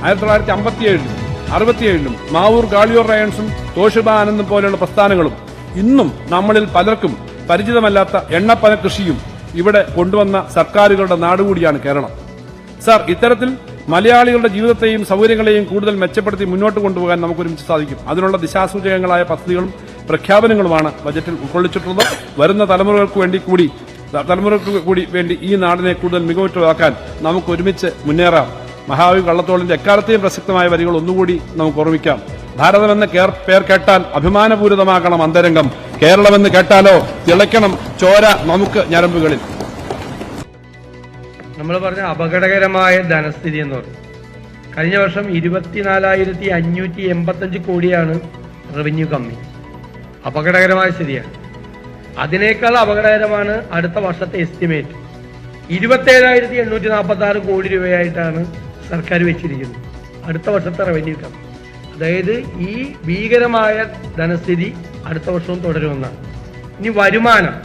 1957-ലും 67-ലും Mavoor ഗാളിയോർ റയൺസും Toshiba ആനന്ദും പോലെയുള്ള പ്രസ്ഥാനങ്ങളും ഇന്നും നമ്മളിൽ പലർക്കും പരിചിതമല്ലാത്ത എണ്ണപ്പന കൃഷിയും ഇവിടെ കൊണ്ടുവന്ന സർക്കാരുകളുടെ നാടുകൂടിയാണ് കേരളം. സർ, ഇത്തരത്തിൽ മലയാളികളുടെ ജീവിതത്തെയും സൗകര്യങ്ങളെയും കൂടുതൽ മെച്ചപ്പെടുത്തി മുന്നോട്ട് കൊണ്ടുപോകാൻ നമുക്ക് ഒരുമിച്ച് സാധിക്കും. അതിനുള്ള ദിശാസൂചകങ്ങളായ പദ്ധതികളും പ്രഖ്യാപനങ്ങളുമാണ് ബജറ്റിൽ ഉൾക്കൊള്ളിച്ചിട്ടുള്ളത്. വരുന്ന തലമുറകൾക്ക് കൂടി വേണ്ടി ഈ നാടിനെ കൂടുതൽ മികവുറ്റതാക്കാൻ നമുക്ക് ഒരുമിച്ച് മുന്നേറാം. മഹാകവി വള്ളത്തോളിന്റെ എക്കാലത്തെയും പ്രസക്തമായ വരികൾ ഒന്നുകൂടി നമുക്ക് ഓർമ്മിക്കാം. ഭാരതമെന്ന് പേർ കേട്ടാൽ അഭിമാനപൂരിതമാകണം അന്തരംഗം, കേരളമെന്ന് കേട്ടാലോ തിളയ്ക്കണം ചോര നമുക്ക് ഞരമ്പുകളിൽ. നമ്മൾ പറഞ്ഞ അപകടകരമായ ധനസ്ഥിതി എന്ന് പറഞ്ഞു. കഴിഞ്ഞ വർഷം 24,585 കോടിയാണ് റവന്യൂ കമ്മി. അപകടകരമായ സ്ഥിതിയാണ്. അതിനേക്കാൾ അപകടകരമാണ് അടുത്ത വർഷത്തെ എസ്റ്റിമേറ്റ്. 27,846 കോടി രൂപയായിട്ടാണ് സർക്കാർ വെച്ചിരിക്കുന്നത് അടുത്ത വർഷത്തെ റവന്യൂ കമ്മി. അതായത് ഈ ഭീകരമായ ധനസ്ഥിതി അടുത്ത വർഷവും തുടരുമെന്നാണ്. ഇനി വരുമാനം,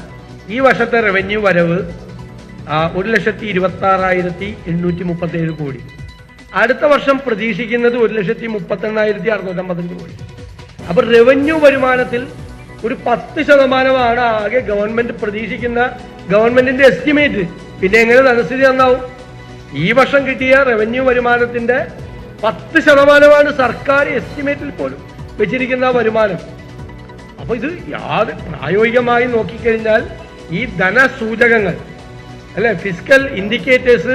ഈ വർഷത്തെ റവന്യൂ വരവ് 1,26,837 കോടി. അടുത്ത വർഷം പ്രതീക്ഷിക്കുന്നത് 1,38,655 കോടി. അപ്പൊ റവന്യൂ വരുമാനത്തിൽ ഒരു 10% ആകെ ഗവൺമെന്റ് പ്രതീക്ഷിക്കുന്ന ഗവൺമെന്റിന്റെ എസ്റ്റിമേറ്റ്. പിന്നെ എങ്ങനെ ധനസ്ഥിതി നന്നാവും? ഈ വർഷം കിട്ടിയ റവന്യൂ വരുമാനത്തിന്റെ 10% സർക്കാർ എസ്റ്റിമേറ്റിൽ പോലും വെച്ചിരിക്കുന്ന വരുമാനം. അപ്പൊ ഇത് പ്രായോഗികമായി നോക്കിക്കഴിഞ്ഞാൽ ഈ ധനസൂചകങ്ങൾ അല്ലെ, ഫിസ്ക്കൽ ഇൻഡിക്കേറ്റേഴ്സ്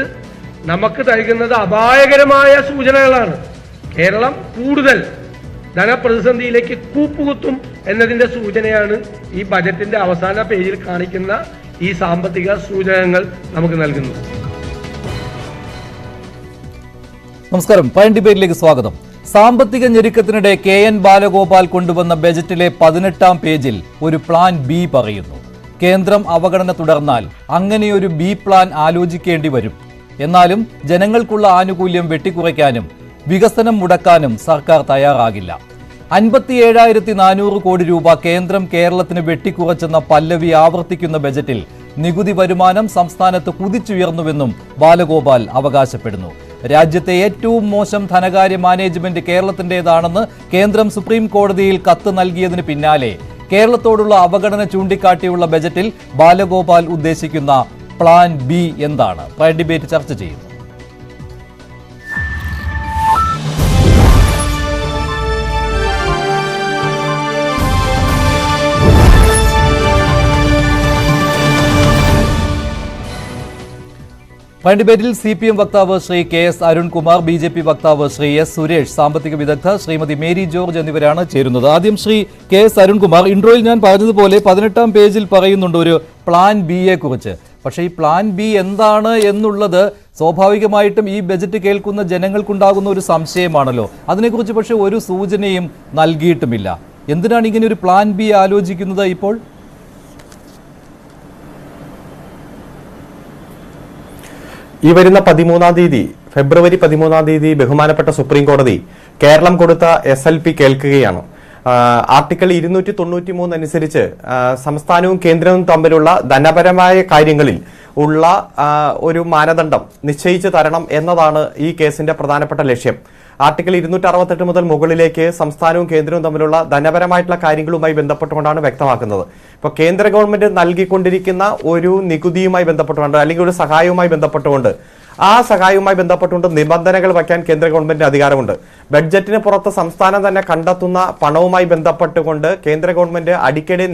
നമുക്ക് നൽകുന്നത് അപായകരമായ സൂചനകളാണ്. കേരളം കൂടുതൽ ധനപ്രതിസന്ധിയിലേക്ക് കൂപ്പുകുത്തും എന്നതിന്റെ സൂചനയാണ് ഈ ബജറ്റിന്റെ അവസാന പേജിൽ കാണിക്കുന്ന ഈ സാമ്പത്തിക സൂചകങ്ങൾ നമുക്ക് നൽകുന്നത്. നമസ്കാരം, പ്രൈം ഡിബേറ്റിലേക്ക് സ്വാഗതം. സാമ്പത്തിക ഞെരുക്കത്തിനിടെ KN ബാലഗോപാൽ കൊണ്ടുവന്ന ബജറ്റിലെ 18-ാം പേജിൽ ഒരു പ്ലാൻ ബി പറയുന്നു. കേന്ദ്രം അവഗണന തുടർന്നാൽ അങ്ങനെയൊരു ബി പ്ലാൻ ആലോചിക്കേണ്ടി വരും. എന്നാലും ജനങ്ങൾക്കുള്ള ആനുകൂല്യം വെട്ടിക്കുറയ്ക്കാനും വികസനം മുടക്കാനും സർക്കാർ തയ്യാറാകില്ല. 57,400 കോടി രൂപ കേന്ദ്രം കേരളത്തിന് വെട്ടിക്കുറച്ചെന്ന പല്ലവി ആവർത്തിക്കുന്ന ബജറ്റിൽ നികുതി വരുമാനം സംസ്ഥാനത്ത് കുതിച്ചുയർന്നുവെന്നും ബാലഗോപാൽ അവകാശപ്പെടുന്നു. രാജ്യത്തെ ഏറ്റവും മോശം ധനകാര്യ മാനേജ്മെന്റ് കേരളത്തിന്റേതാണെന്ന് കേന്ദ്രം സുപ്രീം കോടതിയിൽ കത്ത് നൽകിയതിന് പിന്നാലെ കേരളത്തോടുള്ള അവഗണന ചൂണ്ടിക്കാട്ടിയുള്ള ബജറ്റിൽ ബാലഗോപാൽ ഉദ്ദേശിക്കുന്ന പ്ലാൻ ബി എന്താണ്? പ്രൈം ഡിബേറ്റ് ചർച്ച ചെയ്യുന്നു. പ്രൈം ഡിബേറ്റിൽ CPM വക്താവ് ശ്രീ KS അരുൺകുമാർ, BJP വക്താവ് ശ്രീ S സുരേഷ്, സാമ്പത്തിക വിദഗ്ധ ശ്രീമതി മേരി ജോർജ് എന്നിവരാണ് ചേരുന്നത്. ആദ്യം ശ്രീ KS അരുൺകുമാർ, ഇൻട്രോയിൽ ഞാൻ പറഞ്ഞതുപോലെ 18-ാം പേജിൽ പറയുന്നുണ്ട് ഒരു പ്ലാൻ ബിയെ കുറിച്ച്. പക്ഷേ ഈ പ്ലാൻ ബി എന്താണ് എന്നുള്ളത് സ്വാഭാവികമായിട്ടും ഈ ബജറ്റ് കേൾക്കുന്ന ജനങ്ങൾക്കുണ്ടാകുന്ന ഒരു സംശയമാണല്ലോ. അതിനെക്കുറിച്ച് പക്ഷേ ഒരു സൂചനയും നൽകിയിട്ടുമില്ല. എന്തിനാണ് ഇങ്ങനെ ഒരു പ്ലാൻ ബി ആലോചിക്കുന്നത് ഇപ്പോൾ? ഈ വരുന്ന ഫെബ്രുവരി 13-ാം തീയതി ബഹുമാനപ്പെട്ട സുപ്രീം കോടതി കേരളം കൊടുത്ത SLP കേൾക്കുകയാണ്. ആർട്ടിക്കിൾ 293 അനുസരിച്ച് സംസ്ഥാനവും കേന്ദ്രവും തമ്മിലുള്ള ധനപരമായ കാര്യങ്ങളിൽ ഉള്ള ഒരു മാനദണ്ഡം നിശ്ചയിച്ചു തരണം എന്നതാണ് ഈ കേസിന്റെ പ്രധാനപ്പെട്ട ലക്ഷ്യം. ആർട്ടിക്കിൾ 268 മുതൽ മുകളിലേക്ക് സംസ്ഥാനവും കേന്ദ്രവും തമ്മിലുള്ള ധനപരമായിട്ടുള്ള കാര്യങ്ങളുമായി ബന്ധപ്പെട്ടുകൊണ്ടാണ് വ്യക്തമാക്കുന്നത്. ഇപ്പോൾ കേന്ദ്ര ഗവൺമെന്റ് നൽകിക്കൊണ്ടിരിക്കുന്ന ഒരു നികുതിയുമായി ബന്ധപ്പെട്ടുകൊണ്ട് അല്ലെങ്കിൽ ഒരു സഹായവുമായി ബന്ധപ്പെട്ടുകൊണ്ട് ആ സഹായവുമായി ബന്ധപ്പെട്ടുകൊണ്ട് നിബന്ധനകൾ വയ്ക്കാൻ കേന്ദ്ര ഗവൺമെന്റിന് അധികാരമുണ്ട്. ബഡ്ജറ്റിന് പുറത്ത് സംസ്ഥാനം തന്നെ കണ്ടെത്തുന്ന പണവുമായി ബന്ധപ്പെട്ടുകൊണ്ട് കേന്ദ്ര ഗവൺമെന്റ് അടിക്കടി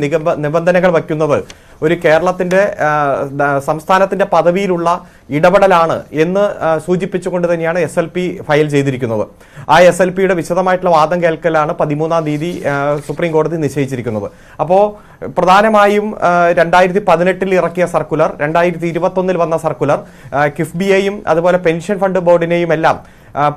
നിബന്ധനകൾ വയ്ക്കുന്നത് ഒരു കേരളത്തിന്റെ സംസ്ഥാനത്തിന്റെ പദവിയിലുള്ള ഇടപെടലാണ് എന്ന് സൂചിപ്പിച്ചുകൊണ്ട് തന്നെയാണ് SLP ഫയൽ ചെയ്തിരിക്കുന്നത്. ആ SLPയുടെ വിശദമായിട്ടുള്ള വാദം കേൾക്കലാണ് 13-ാം തീയതി സുപ്രീം കോടതി നിശ്ചയിച്ചിരിക്കുന്നത്. അപ്പോൾ പ്രധാനമായും 2018 ഇറക്കിയ സർക്കുലർ, 2021 വന്ന സർക്കുലർ, കിഫ്ബിയെയും അതുപോലെ പെൻഷൻ ഫണ്ട് ബോർഡിനെയും എല്ലാം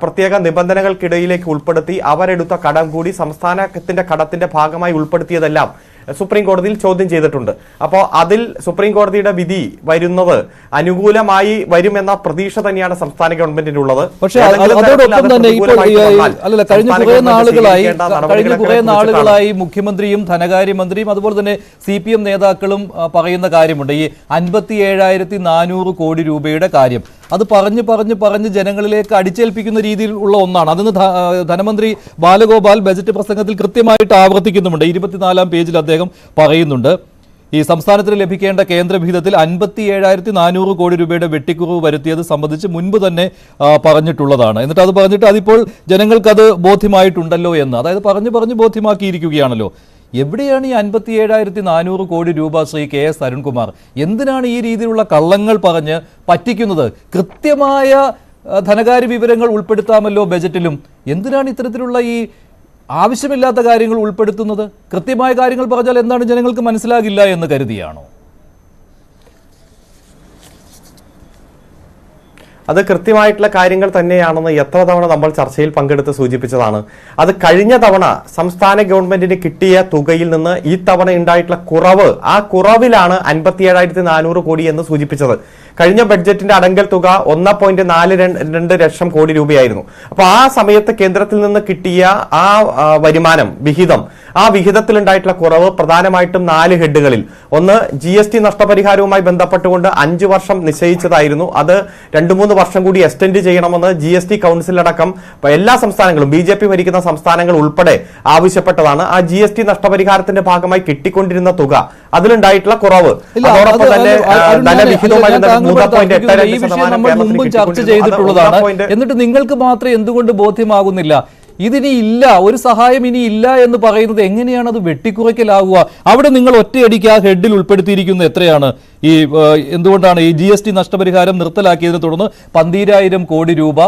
പ്രത്യേക നിബന്ധനകൾക്കിടയിലേക്ക് ഉൾപ്പെടുത്തി അവരെടുത്ത കടം കൂടി സംസ്ഥാനത്തിന്റെ കടത്തിന്റെ ഭാഗമായി ഉൾപ്പെടുത്തിയതെല്ലാം സുപ്രീം കോടതിയിൽ ചോദ്യം ചെയ്തിട്ടുണ്ട്. അപ്പോൾ അതിൽ സുപ്രീം കോടതിയുടെ വിധി വരുന്നത് അനുകൂലമായി വരുമെന്ന പ്രതീക്ഷ തന്നെയാണ് സംസ്ഥാന ഗവൺമെന്റിനുള്ളത്. പക്ഷേ അതോടൊപ്പം തന്നെ കഴിഞ്ഞ കുറെ നാളുകളായി മുഖ്യമന്ത്രിയും ധനകാര്യമന്ത്രിയും അതുപോലെ തന്നെ CPM നേതാക്കളും പറയുന്ന കാര്യമുണ്ട്, ഈ 57,400 കോടി രൂപയുടെ കാര്യം. അത് പറഞ്ഞ് ജനങ്ങളിലേക്ക് അടിച്ചേൽപ്പിക്കുന്ന രീതിയിലുള്ള ഒന്നാണ്. അതിന് ധനമന്ത്രി ബാലഗോപാൽ ബജറ്റ് പ്രസംഗത്തിൽ കൃത്യമായിട്ട് ആവർത്തിക്കുന്നുമുണ്ട്. 24-ാം പേജിൽ അദ്ദേഹം പറയുന്നുണ്ട്, ഈ സംസ്ഥാനത്തിന് ലഭിക്കേണ്ട കേന്ദ്ര വിഹിതത്തിൽ 57,400 കോടി രൂപയുടെ വെട്ടിക്കുറവ് വരുത്തിയത് സംബന്ധിച്ച് മുൻപ് തന്നെ പറഞ്ഞിട്ടുള്ളതാണ്. എന്നിട്ട് അത് പറഞ്ഞിട്ട് അതിപ്പോൾ ജനങ്ങൾക്കത് ബോധ്യമായിട്ടുണ്ടല്ലോ എന്ന്, അതായത് പറഞ്ഞ് ബോധ്യമാക്കിയിരിക്കുകയാണല്ലോ. എവിടെയാണ് ഈ 57,400 കോടി രൂപ ശ്രീ KS അരുൺകുമാർ? എന്തിനാണ് ഈ രീതിയിലുള്ള കള്ളങ്ങൾ പറഞ്ഞ് പറ്റിക്കുന്നത്? കൃത്യമായ ധനകാര്യ വിവരങ്ങൾ ഉൾപ്പെടുത്താമല്ലോ ബജറ്റിലും. എന്തിനാണ് ഇത്തരത്തിലുള്ള ഈ ആവശ്യമില്ലാത്ത കാര്യങ്ങൾ ഉൾപ്പെടുത്തുന്നത്? കൃത്യമായ കാര്യങ്ങൾ പറഞ്ഞാൽ എന്താണ് ജനങ്ങൾക്ക് മനസ്സിലാകില്ല എന്ന് കരുതിയാണോ? അത് കൃത്യമായിട്ടുള്ള കാര്യങ്ങൾ തന്നെയാണെന്ന് എത്ര തവണ നമ്മൾ ചർച്ചയിൽ പങ്കെടുത്ത് സൂചിപ്പിച്ചതാണ്. അത് കഴിഞ്ഞ തവണ സംസ്ഥാന ഗവൺമെന്റിന് കിട്ടിയ തുകയിൽ നിന്ന് ഈ തവണ ഉണ്ടായിട്ടുള്ള കുറവ്, ആ കുറവിലാണ് 57,400 കോടി എന്ന് സൂചിപ്പിച്ചത്. കഴിഞ്ഞ ബഡ്ജറ്റിന്റെ അടങ്കൽ തുക 1.42 ലക്ഷം കോടി രൂപയായിരുന്നു. അപ്പൊ ആ സമയത്ത് കേന്ദ്രത്തിൽ നിന്ന് കിട്ടിയ ആ വരുമാനം വിഹിതം, ആ വിഹിതത്തിൽ ഉണ്ടായിട്ടുള്ള കുറവ് പ്രധാനമായിട്ടും 4 ഹെഡുകളിൽ. ഒന്ന്, GST നഷ്ടപരിഹാരവുമായി ബന്ധപ്പെട്ടുകൊണ്ട് 5 വർഷം നിശ്ചയിച്ചതായിരുന്നു. അത് 2-3 വർഷം കൂടി എക്സ്റ്റെൻഡ് ചെയ്യണമെന്ന് GST കൗൺസിലടക്കം എല്ലാ സംസ്ഥാനങ്ങളും, BJP ഭരിക്കുന്ന സംസ്ഥാനങ്ങൾ ഉൾപ്പെടെ ആവശ്യപ്പെട്ടതാണ്. ആ GST നഷ്ടപരിഹാരത്തിന്റെ ഭാഗമായി കിട്ടിക്കൊണ്ടിരുന്ന തുക, അതിലുണ്ടായിട്ടുള്ള കുറവ്, അതോടൊപ്പം തന്നെ ധനവിഹിതവുമായി ഈ വിഷയം നമ്മൾ മുമ്പും ചർച്ച ചെയ്തിട്ടുള്ളതാണ്. എന്നിട്ട് നിങ്ങൾക്ക് മാത്രം എന്തുകൊണ്ട് ബോധ്യമാകുന്നില്ല? ഇതിനി ഇല്ല, ഒരു സഹായം ഇനി ഇല്ല എന്ന് പറയുന്നത് എങ്ങനെയാണ് അത് വെട്ടിക്കുറയ്ക്കലാവുക? അവിടെ നിങ്ങൾ ഒറ്റയടിക്ക് ആ ഹെഡിൽ ഉൾപ്പെടുത്തിയിരിക്കുന്നത് എത്രയാണ്? ഈ എന്തുകൊണ്ടാണ് ഈ GST നഷ്ടപരിഹാരം നിർത്തലാക്കിയതിനെ തുടർന്ന് 12,000 കോടി രൂപ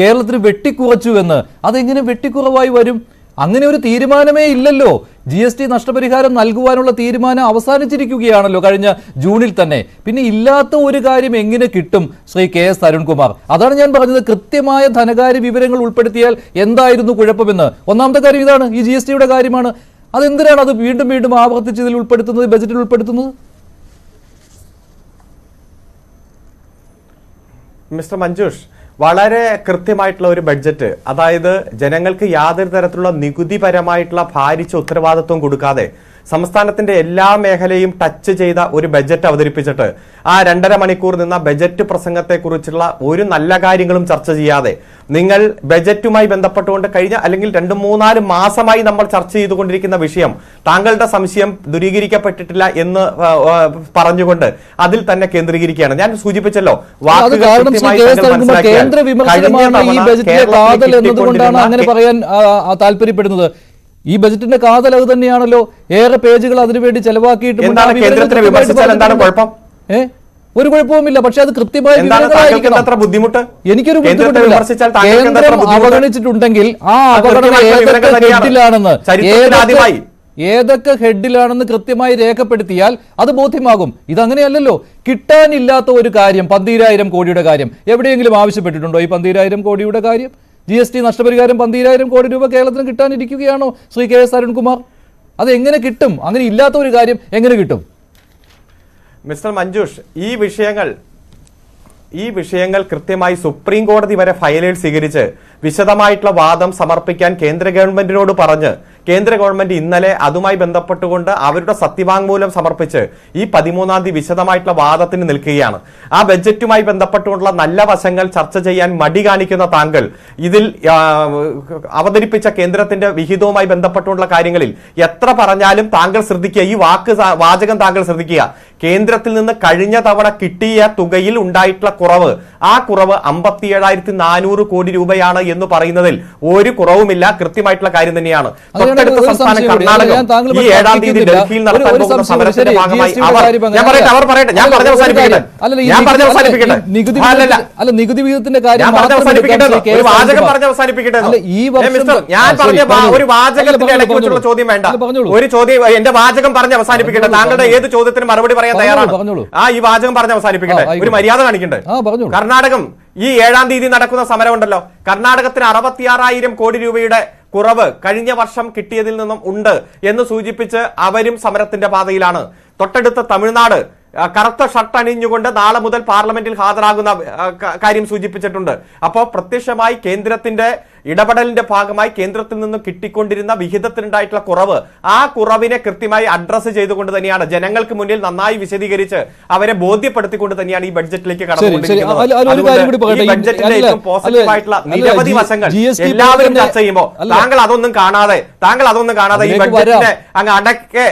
കേരളത്തിന് വെട്ടിക്കുറച്ചു എന്ന്. അതെങ്ങനെ വെട്ടിക്കുറവായി വരും? അങ്ങനെ ഒരു തീരുമാനമേ ഇല്ലല്ലോ. GST നഷ്ടപരിഹാരം നൽകുവാനുള്ള തീരുമാനം അവസാനിച്ചിരിക്കുകയാണല്ലോ കഴിഞ്ഞ ജൂണിൽ തന്നെ. പിന്നെ ഇല്ലാത്ത ഒരു കാര്യം എങ്ങനെ കിട്ടും ശ്രീ KS അരുൺകുമാർ? അതാണ് ഞാൻ പറഞ്ഞത്, കൃത്യമായ ധനകാര്യ വിവരങ്ങൾ ഉൾപ്പെടുത്തിയാൽ എന്തായിരുന്നു കുഴപ്പമെന്ന്. ഒന്നാമത്തെ കാര്യം ഇതാണ്, ഈ GSTയുടെ കാര്യമാണ്. അതെന്തിനാണ് അത് വീണ്ടും ആവർത്തിച്ച് ഇതിൽ ഉൾപ്പെടുത്തുന്നത്, ബജറ്റിൽ ഉൾപ്പെടുത്തുന്നത്? മിസ്റ്റർ മഞ്ജുഷ്, വളരെ കൃത്യമായിട്ടുള്ള ഒരു ബഡ്ജറ്റ്, അതായത് ജനങ്ങൾക്ക് യാതൊരു തരത്തിലുള്ള നികുതിപരമായിട്ടുള്ള ഭാരിച്ച ഉത്തരവാദിത്വം കൊടുക്കാതെ സംസ്ഥാനത്തിന്റെ എല്ലാ മേഖലയും ടച്ച് ചെയ്ത ഒരു ബജറ്റ് അവതരിപ്പിച്ചിട്ട് ആ 2.5 മണിക്കൂർ നിന്ന ബജറ്റ് പ്രസംഗത്തെക്കുറിച്ചുള്ള ഒരു നല്ല കാര്യങ്ങളും ചർച്ച ചെയ്യാതെ നിങ്ങൾ ബജറ്റുമായി ബന്ധപ്പെട്ടുകൊണ്ട് കഴിഞ്ഞ അല്ലെങ്കിൽ 2-3-4 മാസമായി നമ്മൾ ചർച്ച ചെയ്തുകൊണ്ടിരിക്കുന്ന വിഷയം, താങ്കളുടെ സംശയം ദൂരീകരിക്കപ്പെട്ടിട്ടില്ല എന്ന് പറഞ്ഞുകൊണ്ട് അതിൽ തന്നെ കേന്ദ്രീകരിക്കുകയാണ്. ഞാൻ സൂചിപ്പിച്ചല്ലോ, കേന്ദ്ര വിമർശനമാണ് ഈ ബജറ്റിലെ കാതൽ എന്നതുകൊണ്ടാണ് അങ്ങനെ പറയാൻ താല്പര്യപ്പെടുന്നത്. ഈ ബജറ്റിന്റെ കാതൽ അത് തന്നെയാണല്ലോ. ഏറെ പേജുകൾ അതിനുവേണ്ടി ചെലവാക്കിയിട്ട് ഒരു കുഴപ്പവുമില്ല. പക്ഷെ അത് കൃത്യമായി ബുദ്ധിമുട്ട് എനിക്കൊരു ബുദ്ധിമുട്ടില്ല. കേന്ദ്രം അവഗണിച്ചിട്ടുണ്ടെങ്കിൽ ആ അവഗണന ഏതൊക്കെ ഹെഡിലാണെന്ന് കൃത്യമായി രേഖപ്പെടുത്തിയാൽ അത് ബോധ്യമാകും. ഇതങ്ങനെയല്ലല്ലോ. കിട്ടാനില്ലാത്ത ഒരു കാര്യം, 12,000 കോടിയുടെ കാര്യം എവിടെയെങ്കിലും ആവശ്യപ്പെട്ടിട്ടുണ്ടോ? ഈ 12,000 കോടിയുടെ കാര്യം, GST നഷ്ടപരിഹാരം 12,000 കോടി രൂപ കേരളത്തിന് കിട്ടാനിരിക്കുകയാണോ ശ്രീ KS അരുൺകുമാർ? അത് എങ്ങനെ കിട്ടും? അങ്ങനെ ഇല്ലാത്ത ഒരു കാര്യം എങ്ങനെ കിട്ടും? മിസ്റ്റർ മഞ്ജുഷ്, ഈ വിഷയങ്ങൾ കൃത്യമായി സുപ്രീം കോടതി വരെ ഫയലുകൾ സ്വീകരിച്ച് വിശദമായിട്ടുള്ള വാദം സമർപ്പിക്കാൻ കേന്ദ്ര ഗവൺമെന്റിനോട് പറഞ്ഞ് കേന്ദ്ര ഗവൺമെന്റ് ഇന്നലെ അതുമായി ബന്ധപ്പെട്ടുകൊണ്ട് അവരുടെ സത്യവാങ്മൂലം സമർപ്പിച്ച് ഈ 13-ാം തീയതി വിശദമായിട്ടുള്ള വാദത്തിന് നിൽക്കുകയാണ്. ആ ബജറ്റുമായി ബന്ധപ്പെട്ടുകൊണ്ടുള്ള നല്ല വശങ്ങൾ ചർച്ച ചെയ്യാൻ മടി കാണിക്കുന്ന താങ്കൾ ഇതിൽ അവതരിപ്പിച്ച കേന്ദ്രത്തിന്റെ വിഹിതവുമായി ബന്ധപ്പെട്ടുള്ള കാര്യങ്ങളിൽ എത്ര പറഞ്ഞാലും താങ്കൾ ശ്രദ്ധിക്കുക, ഈ വാചകം താങ്കൾ ശ്രദ്ധിക്കുക. കേന്ദ്രത്തിൽ നിന്ന് കഴിഞ്ഞ തവണ കിട്ടിയ തുകയിൽ ഉണ്ടായിട്ടുള്ള കുറവ്, ആ കുറവ് 57,400 കോടി രൂപയാണ് എന്ന് പറയുന്നതിൽ ഒരു കുറവുമില്ല. കൃത്യമായിട്ടുള്ള കാര്യം തന്നെയാണ്. തൊട്ടടുത്ത സംസ്ഥാനം കർണാടക ഈ 7-ാം തീയതി ഡൽഹിയിൽ നടത്താൻ പോകുന്ന സമരത്തിന്റെ ഭാഗമായി നികുതി വിഹിതത്തിന്റെ കാര്യം ഒരു വാചകം പറഞ്ഞ് അവസാനിപ്പിക്കട്ടെ. ഞാൻ പറഞ്ഞ ഒരു വാചകത്തിന്റെ ഇടയ്ക്ക് വെച്ചുള്ള ചോദ്യം വേണ്ട. ഒരു ചോദ്യം എന്റെ വാചകം പറഞ്ഞ് അവസാനിപ്പിക്കട്ടെ. താങ്കളുടെ ഏത് ചോദ്യത്തിന് മറുപടി പറയാൻ തയ്യാറാണ്. ഈ വാചകം പറഞ്ഞ് അവസാനിപ്പിക്കട്ടെ. ഒരു മര്യാദ കാണിക്കണ്ടേ? കർണാടകം ഈ 7-ാം തീയതി നടക്കുന്ന സമരം ഉണ്ടല്ലോ, കർണാടകത്തിന് 66,000 കോടി രൂപയുടെ കുറവ് കഴിഞ്ഞ വർഷം കിട്ടിയതിൽ നിന്നും ഉണ്ട് എന്ന് സൂചിപ്പിച്ച് അവരും സമരത്തിന്റെ പാതയിലാണ്. തൊട്ടടുത്ത തമിഴ്നാട് കറുത്ത ഷർട്ട് അണിഞ്ഞുകൊണ്ട് നാളെ മുതൽ പാർലമെന്റിൽ ഹാജരാകുന്ന കാര്യം സൂചിപ്പിച്ചിട്ടുണ്ട്. അപ്പോൾ പ്രത്യക്ഷമായി കേന്ദ്രത്തിന്റെ ഇടപെടലിന്റെ ഭാഗമായി കേന്ദ്രത്തിൽ നിന്നും കിട്ടിക്കൊണ്ടിരുന്ന വിഹിതത്തിനുണ്ടായിട്ടുള്ള കുറവ്, ആ കുറവിനെ കൃത്യമായി അഡ്രസ് ചെയ്തുകൊണ്ട് തന്നെയാണ് ജനങ്ങൾക്ക് മുന്നിൽ നന്നായി വിശദീകരിച്ച് അവരെ ബോധ്യപ്പെടുത്തിക്കൊണ്ട് തന്നെയാണ് ഈ ബഡ്ജറ്റിലേക്ക് കടന്നുകൊണ്ടിരിക്കുന്നത്. ഈ ബഡ്ജറ്റിന്റെ ഏറ്റവും പോസിറ്റീവായിട്ടുള്ള നിരവധി വശങ്ങൾ എല്ലാവരും ചർച്ച ചെയ്യുമ്പോൾ താങ്കൾ അതൊന്നും കാണാതെ ഈ ബഡ്ജറ്റിനെ അങ്ങ് അടക്കെ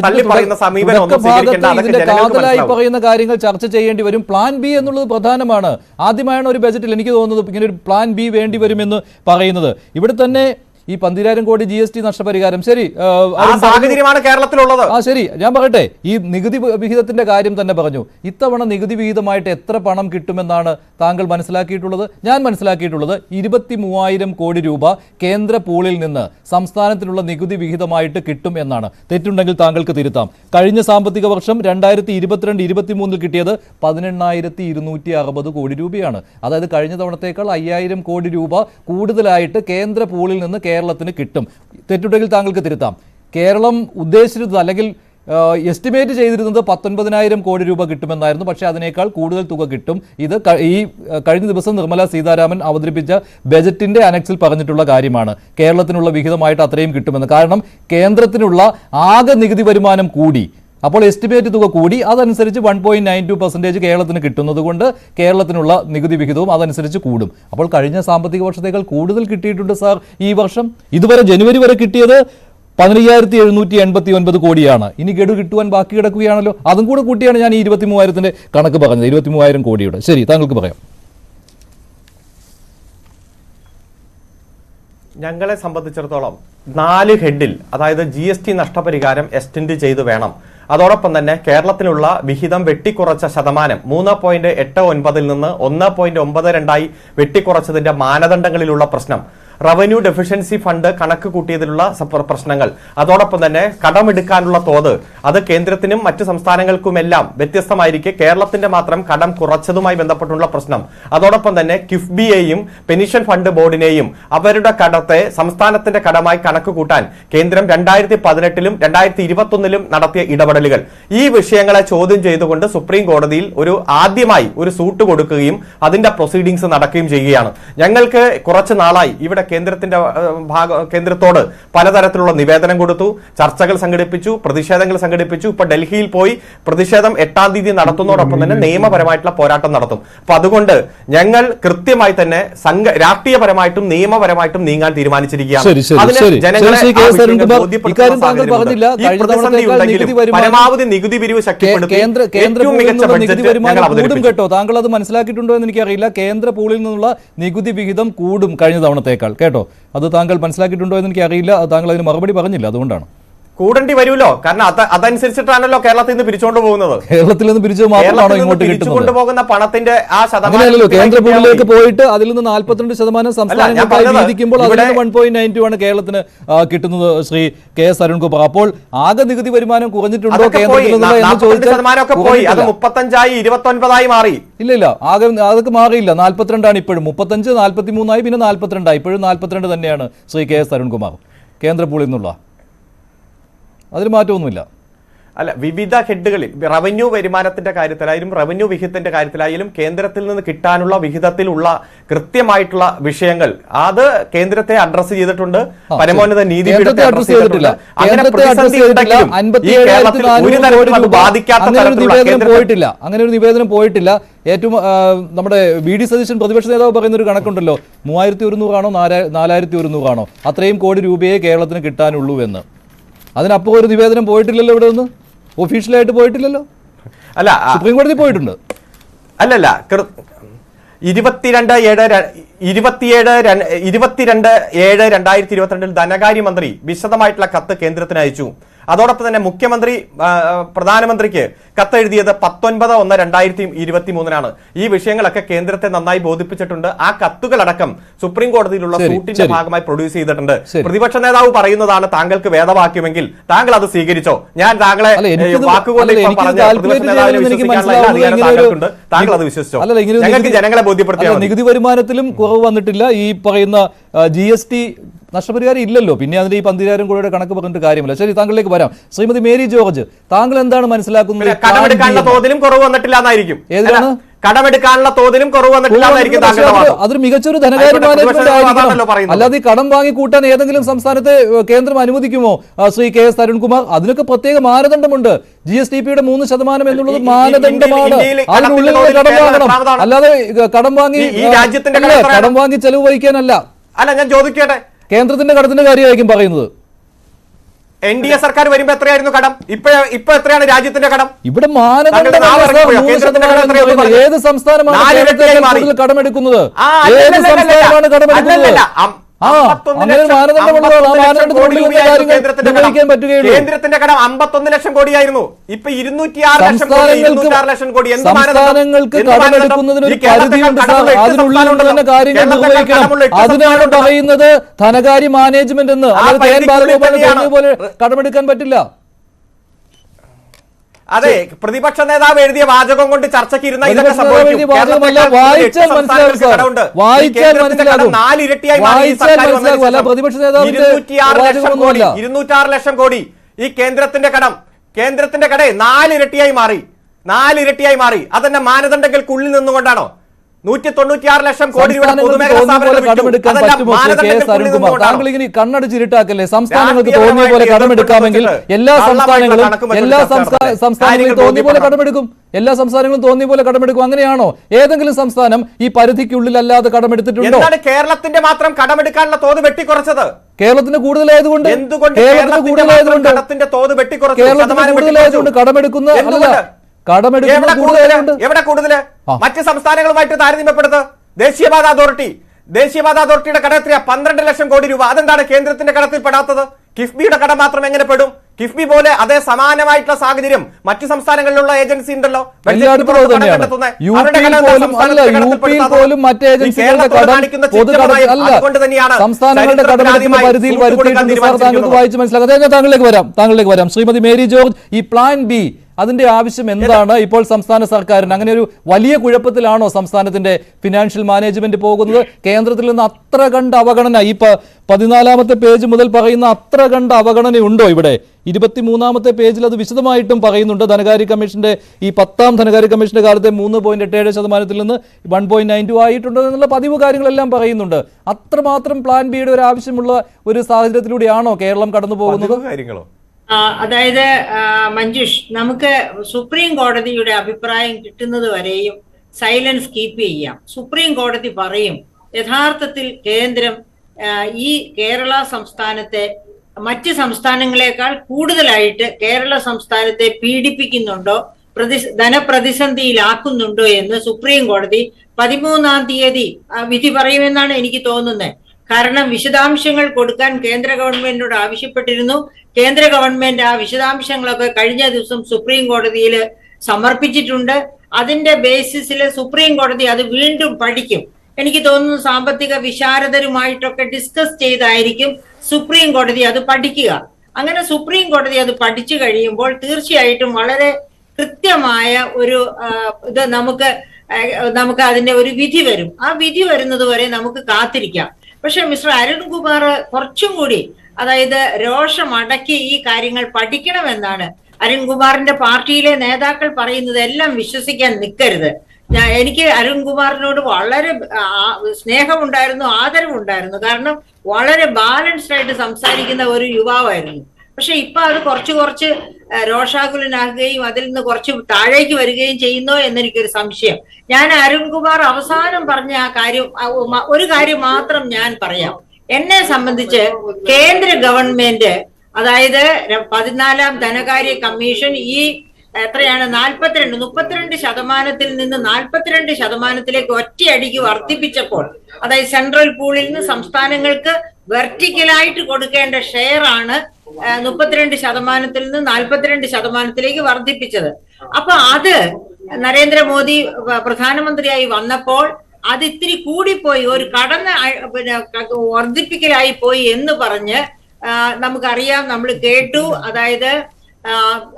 തള്ളി പറയുന്ന സമീപനം ഒന്നും സ്വീകരിക്കേണ്ട. അതൊക്കെ ജനങ്ങൾക്ക് മനസ്സിലാവും. പറയുന്ന കാര്യങ്ങൾ ചർച്ച ചെയ്യേണ്ടി വരും. പ്ലാൻ ബി എന്നുള്ളത് പ്രധാനമാണ്. ആദ്യമായാണ് ഒരു ബജറ്റിൽ എനിക്ക് തോന്നുന്നത് ഇങ്ങനെ ഒരു പ്ലാൻ ബി വേണ്ടി വരുമെന്ന് പറയുന്നത്. ഇവിടെ തന്നെ ഈ 12,000 കോടി GST നഷ്ടപരിഹാരം, ശരി, സാഹചര്യമാണ് കേരളത്തിലുള്ളത്. ശരി, ഞാൻ പറയട്ടെ, ഈ നികുതി വിഹിതത്തിന്റെ കാര്യം തന്നെ പറഞ്ഞു. ഇത്തവണ നികുതി വിഹിതമായിട്ട് എത്ര പണം കിട്ടുമെന്നാണ് താങ്കൾ മനസ്സിലാക്കിയിട്ടുള്ളത്? ഞാൻ മനസ്സിലാക്കിയിട്ടുള്ളത് 23,000 കോടി രൂപ കേന്ദ്ര പൂളിൽ നിന്ന് സംസ്ഥാനത്തിനുള്ള നികുതി വിഹിതമായിട്ട് കിട്ടും എന്നാണ്. തെറ്റുണ്ടെങ്കിൽ താങ്കൾക്ക് തിരുത്താം. കഴിഞ്ഞ സാമ്പത്തിക വർഷം 2022-23 കിട്ടിയത് 18,260 കോടി രൂപയാണ്. അതായത് കഴിഞ്ഞ തവണത്തേക്കാൾ 5,000 കോടി രൂപ കൂടുതലായിട്ട് കേന്ദ്ര പൂളിൽ നിന്ന് കേരളത്തിന് കിട്ടും. തെറ്റുണ്ടെങ്കിൽ താങ്കൾക്ക് തിരുത്താം. കേരളം ഉദ്ദേശിച്ചിരുന്നത് അല്ലെങ്കിൽ എസ്റ്റിമേറ്റ് ചെയ്തിരുന്നത് 19,000 കോടി രൂപ കിട്ടുമെന്നായിരുന്നു. പക്ഷേ അതിനേക്കാൾ കൂടുതൽ തുക കിട്ടും. ഇത് ഈ കഴിഞ്ഞ ദിവസം നിർമ്മല സീതാരാമൻ അവതരിപ്പിച്ച ബജറ്റിന്റെ അനക്സിൽ പറഞ്ഞിട്ടുള്ള കാര്യമാണ്. കേരളത്തിനുള്ള വിഹിതമായിട്ട് അത്രയും കിട്ടുമെന്ന്. കാരണം കേന്ദ്രത്തിനുള്ള ആകെ നികുതി വരുമാനം കൂടി, അപ്പോൾ എസ്റ്റിമേറ്റ് തുക കൂടി. അതനുസരിച്ച് 1.92% കേരളത്തിന് കിട്ടുന്നത് കൊണ്ട് കേരളത്തിനുള്ള നികുതി വിഹിതവും അതനുസരിച്ച് കൂടും. അപ്പോൾ കഴിഞ്ഞ സാമ്പത്തിക വർഷത്തേക്കാൾ കൂടുതൽ കിട്ടിയിട്ടുണ്ട് സാർ ഈ വർഷം. ഇതുവരെ ജനുവരി വരെ കിട്ടിയത് 15,789 കോടിയാണ്. ഇനി ഗഡു കിട്ടുവാൻ ബാക്കി കിടക്കുകയാണല്ലോ. അതും കൂടെ കൂട്ടിയാണ് ഞാൻ ഈ 23,000-ന്റെ കണക്ക് പറഞ്ഞത്. 23,000 കോടിയുടെ. ശരി, താങ്കൾക്ക് പറയാം. ഞങ്ങളെ സംബന്ധിച്ചിടത്തോളം 4 ഹെഡിൽ, അതായത് GST നഷ്ടപരിഹാരം എക്സ്റ്റെൻഡ് ചെയ്ത് വേണം. അതോടൊപ്പം തന്നെ കേരളത്തിലുള്ള വിഹിതം വെട്ടിക്കുറച്ച ശതമാനം 3.89 നിന്ന് 1.92 വെട്ടിക്കുറച്ചതിന്റെ മാനദണ്ഡങ്ങളിലുള്ള പ്രശ്നം, റവന്യൂ ഡെഫിഷ്യൻസി ഫണ്ട് കണക്ക് കൂട്ടിയതിലുള്ള പ്രശ്നങ്ങൾ, അതോടൊപ്പം തന്നെ കടമെടുക്കാനുള്ള തോത്, അത് കേന്ദ്രത്തിനും മറ്റ് സംസ്ഥാനങ്ങൾക്കുമെല്ലാം വ്യത്യസ്തമായിരിക്കെ കേരളത്തിന്റെ മാത്രം കടം കുറച്ചതുമായി ബന്ധപ്പെട്ടുള്ള പ്രശ്നം, അതോടൊപ്പം തന്നെ കിഫ്ബിയെയും പെൻഷൻ ഫണ്ട് ബോർഡിനെയും അവരുടെ കടത്തെ സംസ്ഥാനത്തിന്റെ കടമായി കണക്ക് കൂട്ടാൻ കേന്ദ്രം 2018-ലും 2021-ലും നടത്തിയ ഇടപെടലുകൾ, ഈ വിഷയങ്ങളെ ചോദ്യം ചെയ്തുകൊണ്ട് സുപ്രീം കോടതിയിൽ ആദ്യമായി ഒരു സൂട്ട് കൊടുക്കുകയും അതിന്റെ പ്രൊസീഡിംഗ്സ് നടക്കുകയും ചെയ്യുകയാണ്. ഞങ്ങൾക്ക് കുറച്ച് നാളായി ഇവിടെ കേന്ദ്രത്തോട് പലതരത്തിലുള്ള നിവേദനം കൊടുത്തു, ചർച്ചകൾ സംഘടിപ്പിച്ചു, പ്രതിഷേധങ്ങൾ സംഘടിപ്പിച്ചു. ഇപ്പൊ ഡൽഹിയിൽ പോയി പ്രതിഷേധം 8-ാം തീയതി നടത്തുന്നതോടൊപ്പം തന്നെ നിയമപരമായിട്ടുള്ള പോരാട്ടം നടത്തും. അപ്പൊ അതുകൊണ്ട് ഞങ്ങൾ കൃത്യമായി തന്നെ രാഷ്ട്രീയപരമായിട്ടും നിയമപരമായിട്ടും നീങ്ങാൻ തീരുമാനിച്ചിരിക്കുകയാണ്. പരമാവധി നികുതി പിരിവ് ശക്തിപ്പെടുത്തി ഏറ്റവും മികച്ച ബഡ്ജറ്റ് കേട്ടോ. താങ്കൾ അത് മനസ്സിലാക്കിയിട്ടുണ്ടോ എന്ന് എനിക്കറിയില്ല. കേന്ദ്ര പൂളിൽ നിന്നുള്ള നികുതി വിഹിതം കൂടും കഴിഞ്ഞ തവണത്തേക്കാൾ കേട്ടോ. അത് താങ്കൾ മനസ്സിലാക്കിയിട്ടുണ്ടോ എന്ന് എനിക്കറിയില്ല. താങ്കൾ അതിന് മറുപടി പറഞ്ഞില്ല, അതുകൊണ്ടാണ്. കൂടേണ്ടി വരുമല്ലോ, കാരണം അതനുസരിച്ചിട്ടാണല്ലോ കേരളത്തിൽ നിന്ന് പിരിച്ചുകൊണ്ട് പോകുന്നത്. കേരളത്തിൽ നിന്ന് പിരിച്ചു മാത്രമാണോ ഇങ്ങോട്ട് കൊണ്ടുപോകുന്ന പണത്തിന്റെ ആ ശതമാനം കേന്ദ്ര പൂളിലേക്ക് പോയിട്ട് അതിൽ നിന്ന് 42% സംസ്ഥാനങ്ങൾക്കായി വീതിക്കുമ്പോൾ അതിൽ നിന്ന് 1.92 ആണ് കേരളത്തിന് കിട്ടുന്നത്. ശ്രീ KS അരുൺകുമാർ, അപ്പോൾ ആകെ നികുതി വരുമാനം കുറഞ്ഞിട്ടുണ്ടോ കേന്ദ്രത്തിൽ നിന്ന് എന്ന് ചോദിച്ചാൽ 35-ആയി 29-ആയി മാറി. ഇല്ല, അതൊക്കെ മാറിയില്ല. 42 ഇപ്പോഴും. 35, 43 പിന്നെ 42, ഇപ്പോഴും 42 തന്നെയാണ് ശ്രീ KS അരുൺകുമാർ കേന്ദ്ര പൂളിൽ നിന്നുള്ള. അതിൽ മാറ്റമൊന്നുമില്ല. അല്ല, വിവിധ ഹെഡുകളിൽ റവന്യൂ വരുമാനത്തിന്റെ കാര്യത്തിലായാലും റവന്യൂ വിഹിതത്തിന്റെ കാര്യത്തിലായാലും കേന്ദ്രത്തിൽ നിന്ന് കിട്ടാനുള്ള വിഹിതത്തിലുള്ള കൃത്യമായിട്ടുള്ള വിഷയങ്ങൾ അത് കേന്ദ്രത്തെ അഡ്രസ് ചെയ്തിട്ടുണ്ട്. പരമോന്നത നീതിപീഠത്തെ അഡ്രസ് ചെയ്തിട്ടില്ല. അങ്ങനെ പ്രതിസന്ധി ഉണ്ടെങ്കിലും ഈ കേരളത്തിൽ ഒരു തരത്തിലും അത് ബാധിക്കാത്ത തരത്തിലുള്ള പോയിട്ടില്ല. അങ്ങനെ ഒരു നിവേദനം പോയിട്ടില്ല. ഏറ്റവും നമ്മുടെ VD സതീശൻ പ്രതിപക്ഷ നേതാവ് പറയുന്ന ഒരു കണക്കുണ്ടല്ലോ, 3,100 ആണോ 4,100 ആണോ അത്രയും കോടി രൂപയെ കേരളത്തിന് കിട്ടാനുള്ളൂ എന്ന്. അതിനപ്പുറം ഒരു നിവേദനം പോയിട്ടില്ലല്ലോ, ഇവിടെ നിന്ന് ഒഫീഷ്യലായിട്ട് പോയിട്ടില്ലല്ലോ. അല്ല, സുപ്രീം കോടതി പോയിട്ടുണ്ട്. അല്ലല്ല, 22/7/2022 ധനകാര്യമന്ത്രി വിശദമായിട്ടുള്ള കത്ത് കേന്ദ്രത്തിന് അയച്ചു. അതോടൊപ്പം തന്നെ മുഖ്യമന്ത്രി പ്രധാനമന്ത്രിക്ക് കത്തെഴുതിയത് 19/1/2023 ഈ വിഷയങ്ങളൊക്കെ കേന്ദ്രത്തെ നന്നായി ബോധിപ്പിച്ചിട്ടുണ്ട്. ആ കത്തുകളടക്കം സുപ്രീം കോടതിയിലുള്ള സൂട്ടിന്റെ ഭാഗമായി പ്രൊഡ്യൂസ് ചെയ്തിട്ടുണ്ട്. പ്രതിപക്ഷ നേതാവ് പറയുന്നതാണ് താങ്കൾക്ക് വേദവാക്യമെങ്കിൽ താങ്കൾ അത് സ്വീകരിച്ചോ. ഞാൻ താങ്കളെ വാക്കുകൊണ്ട് താങ്കൾ അത് വിശ്വസിച്ചോ? ഞങ്ങൾക്ക് ജനങ്ങളെ ബോധ്യപ്പെടുത്തിയാൽ നികുതി വരുമാനത്തിലും കുറവ് വന്നിട്ടില്ല. ഈ പറയുന്ന GST നഷ്ടപരിഹാരം ഇല്ലല്ലോ. പിന്നെ അതിന്റെ ഈ 12,000 കോടിയുടെ കണക്ക് പറഞ്ഞിട്ട് കാര്യമില്ല. ശരി, താങ്കളിലേക്ക് വരാം. ശ്രീമതി മേരി ജോർജ്, താങ്കൾ എന്താണ് മനസ്സിലാക്കുന്നത്? കടമെടുക്കാനുള്ള തോതിലും കുറവ് വന്നിട്ടില്ല എന്നായിരിക്കും. ഏതാണ് കടമെടുക്കാനുള്ള തോതിലും കുറവ് വന്നിട്ടില്ല എന്നായിരിക്കും താങ്കളുടെ വാദം. അതൊരു മികച്ചൊരു ധനകാര്യ മാനേജ്മെന്റ് ആയിരിക്കണം. അല്ലാതെ ഈ കടം വാങ്ങി കൂട്ടാൻ ഏതെങ്കിലും സംസ്ഥാനത്തെ കേന്ദ്രം അനുവദിക്കുമോ ശ്രീ KS അരുൺകുമാർ? അതിനൊക്കെ പ്രത്യേക മാനദണ്ഡമുണ്ട്. GSDP-യുടെ 3% എന്നുള്ളത് മാനദണ്ഡമാണ്. അതിനുള്ളിൽ കടം വാങ്ങണം. അല്ലാതെ കടം വാങ്ങി ചെലവ് വഹിക്കാനല്ല. അല്ല, ഞാൻ ചോദിക്കട്ടെ, കേന്ദ്രത്തിന്റെ കടത്തിന്റെ കാര്യമായിരിക്കും പറയുന്നത്. NDA സർക്കാർ വരുമ്പോ എത്രയായിരുന്നു കടം? ഇപ്പൊ എത്രയാണ് രാജ്യത്തിന്റെ കടം? ഇവിടെ മാനദണ്ഡം ഏത് സംസ്ഥാനമാണ് കടമെടുക്കുന്നത്? ഏത് സംസ്ഥാനമാണ് കടമെടുക്കുന്നത്? കേന്ദ്രത്തിന്റെ കടം 51 ലക്ഷം കോടിയായിരുന്നു. ഇപ്പൊ 206 ലക്ഷം കോടി. സംസ്ഥാനങ്ങൾക്ക് കടമെടുക്കുന്നതിനൊരു പരിധിയുണ്ട്. അതിനുള്ളിൽ തന്നെ കാര്യങ്ങൾ നിർവഹിക്കണം. അതിനാണ് പറയുന്നത് ധനകാര്യ മാനേജ്മെന്റ് എന്ന്. പോലെ കടമെടുക്കാൻ പറ്റില്ല. അതെ, പ്രതിപക്ഷ നേതാവ് എഴുതിയ വാചകം കൊണ്ട് ചർച്ചയ്ക്ക് ഇരുന്ന ഇതൊക്കെ സംഭവിക്കും. 206 ലക്ഷം കോടി ഈ കേന്ദ്രത്തിന്റെ കടം 4 ഇരട്ടിയായി മാറി. അതെന്നെ മാനദണ്ഡങ്ങൾക്കുള്ളിൽ നിന്നുകൊണ്ടാണോ? 196 ലക്ഷം കോടി താങ്കൾ ഇങ്ങനെ കണ്ണടിച്ചിരുട്ടാക്കല്ലേ? സംസ്ഥാനങ്ങൾക്ക് തോന്നിയ പോലെ കടമെടുക്കാമെങ്കിൽ എല്ലാ സംസ്ഥാനങ്ങളും തോന്നിയ പോലെ കടമെടുക്കും. അങ്ങനെയാണോ? ഏതെങ്കിലും സംസ്ഥാനം ഈ പരിധിക്കുള്ളിലല്ലാതെ കടമെടുത്തിട്ടുണ്ടോ? കേരളത്തിന്റെ മാത്രം കടമെടുക്കാനുള്ള തോത് വെട്ടിക്കുറച്ചത് കേരളത്തിന് കൂടുതലായതുകൊണ്ട് എവിടെ കൂടുതല്? മറ്റ് സംസ്ഥാനങ്ങളുമായിട്ട് താരതമ്യപ്പെടുത്ത്. ദേശീയപാത അതോറിറ്റിയുടെ കടം എത്രയാ? 12 ലക്ഷം കോടി രൂപ. അതെന്താണ് കേന്ദ്രത്തിന്റെ കടത്തിൽ പെടാത്തത്? കിഫ്ബിയുടെ കടം മാത്രം എങ്ങനെ പെടും? കിഫ്ബി പോലെ അതേ സമാനമായിട്ടുള്ള സാഹചര്യം മറ്റു സംസ്ഥാനങ്ങളിലുള്ള ഏജൻസി ഉണ്ടല്ലോ. അതുകൊണ്ട് തന്നെയാണ് താങ്കളിലേക്ക് വരാം. ശ്രീമതി മേരി ജോർജ്, ഈ പ്ലാൻ ബി അതിന്റെ ആവശ്യം എന്താണ് ഇപ്പോൾ സംസ്ഥാന സർക്കാരിന്? അങ്ങനെ ഒരു വലിയ കുഴപ്പത്തിലാണോ സംസ്ഥാനത്തിന്റെ ഫിനാൻഷ്യൽ മാനേജ്മെന്റ് പോകുന്നത്? കേന്ദ്രത്തിൽ നിന്ന് അത്ര കണ്ട അവഗണന, ഈ 14-ാമത്തെ പേജ് മുതൽ പറയുന്ന അത്ര കണ്ട അവഗണനയുണ്ടോ ഇവിടെ? 23-ാമത്തെ പേജിൽ അത് വിശദമായിട്ടും പറയുന്നുണ്ട്. ധനകാര്യ കമ്മീഷന്റെ ഈ 10ാം ധനകാര്യ കമ്മീഷന്റെ കാലത്തെ 3.87% നിന്ന് 1.92 ആയിട്ടുണ്ട് എന്നുള്ള പതിവ് കാര്യങ്ങളെല്ലാം പറയുന്നുണ്ട്. അത്രമാത്രം പ്ലാൻ ബിയുടെ ഒരു ആവശ്യമുള്ള ഒരു സാഹചര്യത്തിലൂടെയാണോ കേരളം കടന്നു പോകുന്നത്? അതായത് മഞ്ജുഷ്, നമുക്ക് സുപ്രീം കോടതിയുടെ അഭിപ്രായം കിട്ടുന്നത് വരെയും സൈലൻസ് കീപ്പ് ചെയ്യാം. സുപ്രീം കോടതി പറയും യഥാർത്ഥത്തിൽ കേന്ദ്രം ഈ കേരള സംസ്ഥാനത്തെ മറ്റ് സംസ്ഥാനങ്ങളെക്കാൾ കൂടുതലായിട്ട് കേരള സംസ്ഥാനത്തെ പീഡിപ്പിക്കുന്നുണ്ടോ, ധനപ്രതിസന്ധിയിലാക്കുന്നുണ്ടോ എന്ന് സുപ്രീം കോടതി 13-ാം തീയതി വിധി പറയുമെന്നാണ് എനിക്ക് തോന്നുന്നത്. കാരണം വിശദാംശങ്ങൾ കൊടുക്കാൻ കേന്ദ്ര ഗവൺമെന്റിനോട് ആവശ്യപ്പെട്ടിരുന്നു. കേന്ദ്ര ഗവൺമെന്റ് ആ വിശദാംശങ്ങളൊക്കെ കഴിഞ്ഞ ദിവസം സുപ്രീം കോടതിയിൽ സമർപ്പിച്ചിട്ടുണ്ട്. അതിന്റെ ബേസിസിൽ സുപ്രീം കോടതി അത് വീണ്ടും പഠിക്കും. എനിക്ക് തോന്നുന്നു സാമ്പത്തിക വിശാരദരുമായിട്ടൊക്കെ ഡിസ്കസ് ചെയ്തായിരിക്കും സുപ്രീം കോടതി അത് പഠിക്കുക. അങ്ങനെ സുപ്രീം കോടതി അത് പഠിച്ചു കഴിയുമ്പോൾ തീർച്ചയായിട്ടും വളരെ കൃത്യമായ ഒരു ഇത് നമുക്ക് അതിന്റെ ഒരു വിധി വരും. ആ വിധി വരുന്നത് വരെ നമുക്ക് കാത്തിരിക്കാം. പക്ഷെ മിസ്റ്റർ അരുൺകുമാർ കുറച്ചും കൂടി, അതായത് രോഷമടക്കി ഈ കാര്യങ്ങൾ പഠിക്കണമെന്നാണ് അരുൺകുമാറിന്റെ പാർട്ടിയിലെ നേതാക്കൾ പറയുന്നത്. എല്ലാം വിശ്വസിക്കാൻ നിൽക്കരുത്. എനിക്ക് അരുൺകുമാറിനോട് വളരെ സ്നേഹമുണ്ടായിരുന്നു, ആദരവുണ്ടായിരുന്നു. കാരണം വളരെ ബാലൻസ്ഡ് ആയിട്ട് സംസാരിക്കുന്ന ഒരു യുവാവായിരുന്നു. പക്ഷെ ഇപ്പൊ അത് കുറച്ച് രോഷാകുലനാകുകയും അതിൽ നിന്ന് കുറച്ച് താഴേക്ക് വരികയും ചെയ്യുന്നോ എന്നെനിക്കൊരു സംശയം. ഞാൻ അരുൺകുമാർ അവസാനം പറഞ്ഞ ആ കാര്യം, ഒരു കാര്യം മാത്രം ഞാൻ പറയാം. എന്നെ സംബന്ധിച്ച് കേന്ദ്ര ഗവൺമെന്റ്, അതായത് 14-ാം ധനകാര്യ കമ്മീഷൻ ഈ എത്രയാണ് 32% നിന്ന് 42% ഒറ്റയടിക്ക് വർദ്ധിപ്പിച്ചപ്പോൾ, അതായത് സെൻട്രൽ പൂളിൽ നിന്ന് സംസ്ഥാനങ്ങൾക്ക് വെർട്ടിക്കലായിട്ട് കൊടുക്കേണ്ട ഷെയർ ആണ് 32% നിന്ന് 42% വർദ്ധിപ്പിച്ചത്. അപ്പൊ അത് നരേന്ദ്രമോദി പ്രധാനമന്ത്രിയായി വന്നപ്പോൾ അത് ഇത്തിരി കൂടിപ്പോയി, ഒരു കടന്ന വർദ്ധിപ്പിക്കലായി പോയി എന്ന് പറഞ്ഞ് നമുക്കറിയാം, നമ്മൾ കേട്ടു. അതായത്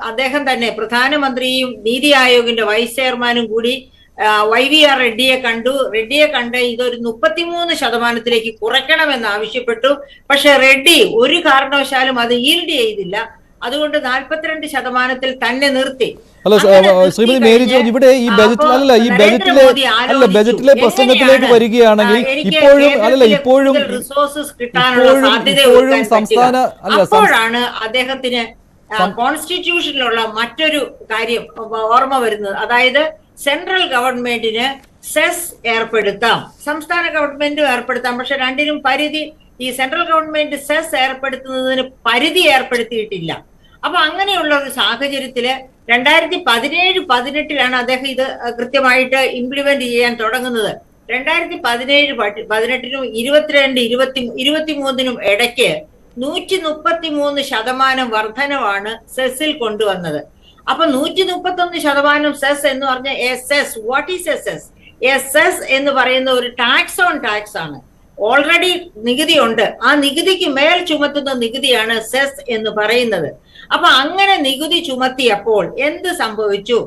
അദ്ദേഹം തന്നെ, പ്രധാനമന്ത്രിയും നീതി ആയോഗിന്റെ വൈസ് ചെയർമാനും കൂടി YVR റെഡ്ഡിയെ കണ്ട് ഇതൊരു 33% കുറയ്ക്കണമെന്ന് ആവശ്യപ്പെട്ടു. പക്ഷെ റെഡ്ഡി ഒരു കാരണവശാലും അത് ഈൽഡ് ചെയ്തില്ല. അതുകൊണ്ട് 42% തന്നെ നിർത്തി. അല്ല ശ്രീമതി മേരി ജോർജ്, ഇവിടെ ഈ ബജറ്റിലെ പ്രസംഗത്തിലേക്ക് വരികയാണെങ്കിൽ ഇപ്പോഴും റിസോഴ്സസ് കിട്ടാനുള്ള സാധ്യത സംസ്ഥാന അപ്പോഴാണ് അദ്ദേഹത്തിന് കോൺസ്റ്റിറ്റ്യൂഷനിലുള്ള മറ്റൊരു കാര്യം ഓർമ്മ വരുന്നത്. അതായത് സെൻട്രൽ ഗവൺമെന്റിന് സെസ് ഏർപ്പെടുത്താം, സംസ്ഥാന ഗവൺമെന്റും ഏർപ്പെടുത്താം. പക്ഷെ രണ്ടിനും പരിധി, ഈ സെൻട്രൽ ഗവൺമെന്റ് സെസ് ഏർപ്പെടുത്തുന്നതിന് പരിധി ഏർപ്പെടുത്തിയിട്ടില്ല. അപ്പൊ അങ്ങനെയുള്ള ഒരു സാഹചര്യത്തില് 2017-18 അദ്ദേഹം ഇത് കൃത്യമായിട്ട് ഇംപ്ലിമെന്റ് ചെയ്യാൻ തുടങ്ങുന്നത്. 2017-18 22-23 ഇടയ്ക്ക് 133% വർധനവാണ് സെസ്സിൽ കൊണ്ടുവന്നത്. അപ്പൊ 131% സെസ് എന്ന് പറഞ്ഞ എസ് വാട്ട് ഈസ് എസ് എന്ന് പറയുന്ന ഒരു ടാക്സ് ഓൺ ടാക്സ് ആണ്. ഓൾറെഡി നികുതി ഉണ്ട്, ആ നികുതിക്ക് മേൽ ചുമത്തുന്ന നികുതിയാണ് സെസ് എന്ന് പറയുന്നത്. അപ്പൊ അങ്ങനെ നികുതി ചുമത്തിയപ്പോൾ എന്ത് സംഭവിച്ചു?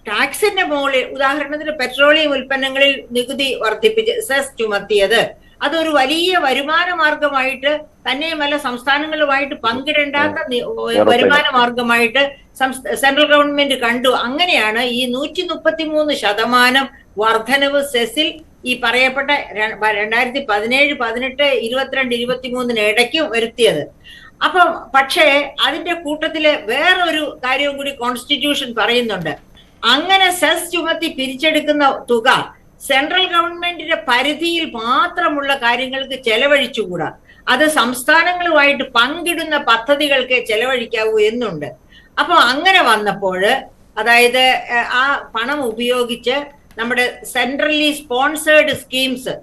ടാക്സിന്റെ മുകളിൽ, ഉദാഹരണത്തിന് പെട്രോളിയം ഉൽപ്പന്നങ്ങളിൽ നികുതി വർദ്ധിപ്പിച്ച് സെസ് ചുമത്തിയത് അതൊരു വലിയ വരുമാന മാർഗമായിട്ട്, തന്നെയുമല്ല സംസ്ഥാനങ്ങളുമായിട്ട് പങ്കിടേണ്ടാത്ത വരുമാന മാർഗമായിട്ട് സെൻട്രൽ ഗവൺമെന്റ് കണ്ടു. അങ്ങനെയാണ് ഈ 133% വർധനവ് സെസിൽ ഈ പറയപ്പെട്ട 2017, 18, 22, 23 ഇടയ്ക്ക് വരുത്തിയത്. അപ്പം പക്ഷേ അതിന്റെ കൂട്ടത്തില് വേറൊരു കാര്യവും കൂടി കോൺസ്റ്റിറ്റ്യൂഷൻ പറയുന്നുണ്ട്. അങ്ങനെ സെസ് ചുമത്തി പിരിച്ചെടുക്കുന്ന തുക സെൻട്രൽ ഗവൺമെന്റിന്റെ പരിധിയിൽ മാത്രമുള്ള കാര്യങ്ങൾക്ക് ചെലവഴിച്ചുകൂടാ, അത് സംസ്ഥാനങ്ങളുമായിട്ട് പങ്കിടുന്ന പദ്ധതികൾക്ക് ചെലവഴിക്കാവൂ എന്നുണ്ട്. അപ്പൊ അങ്ങനെ വന്നപ്പോൾ, അതായത് ആ പണം ഉപയോഗിച്ച് നമ്മുടെ സെൻട്രലി സ്പോൺസേർഡ് സ്കീംസ്,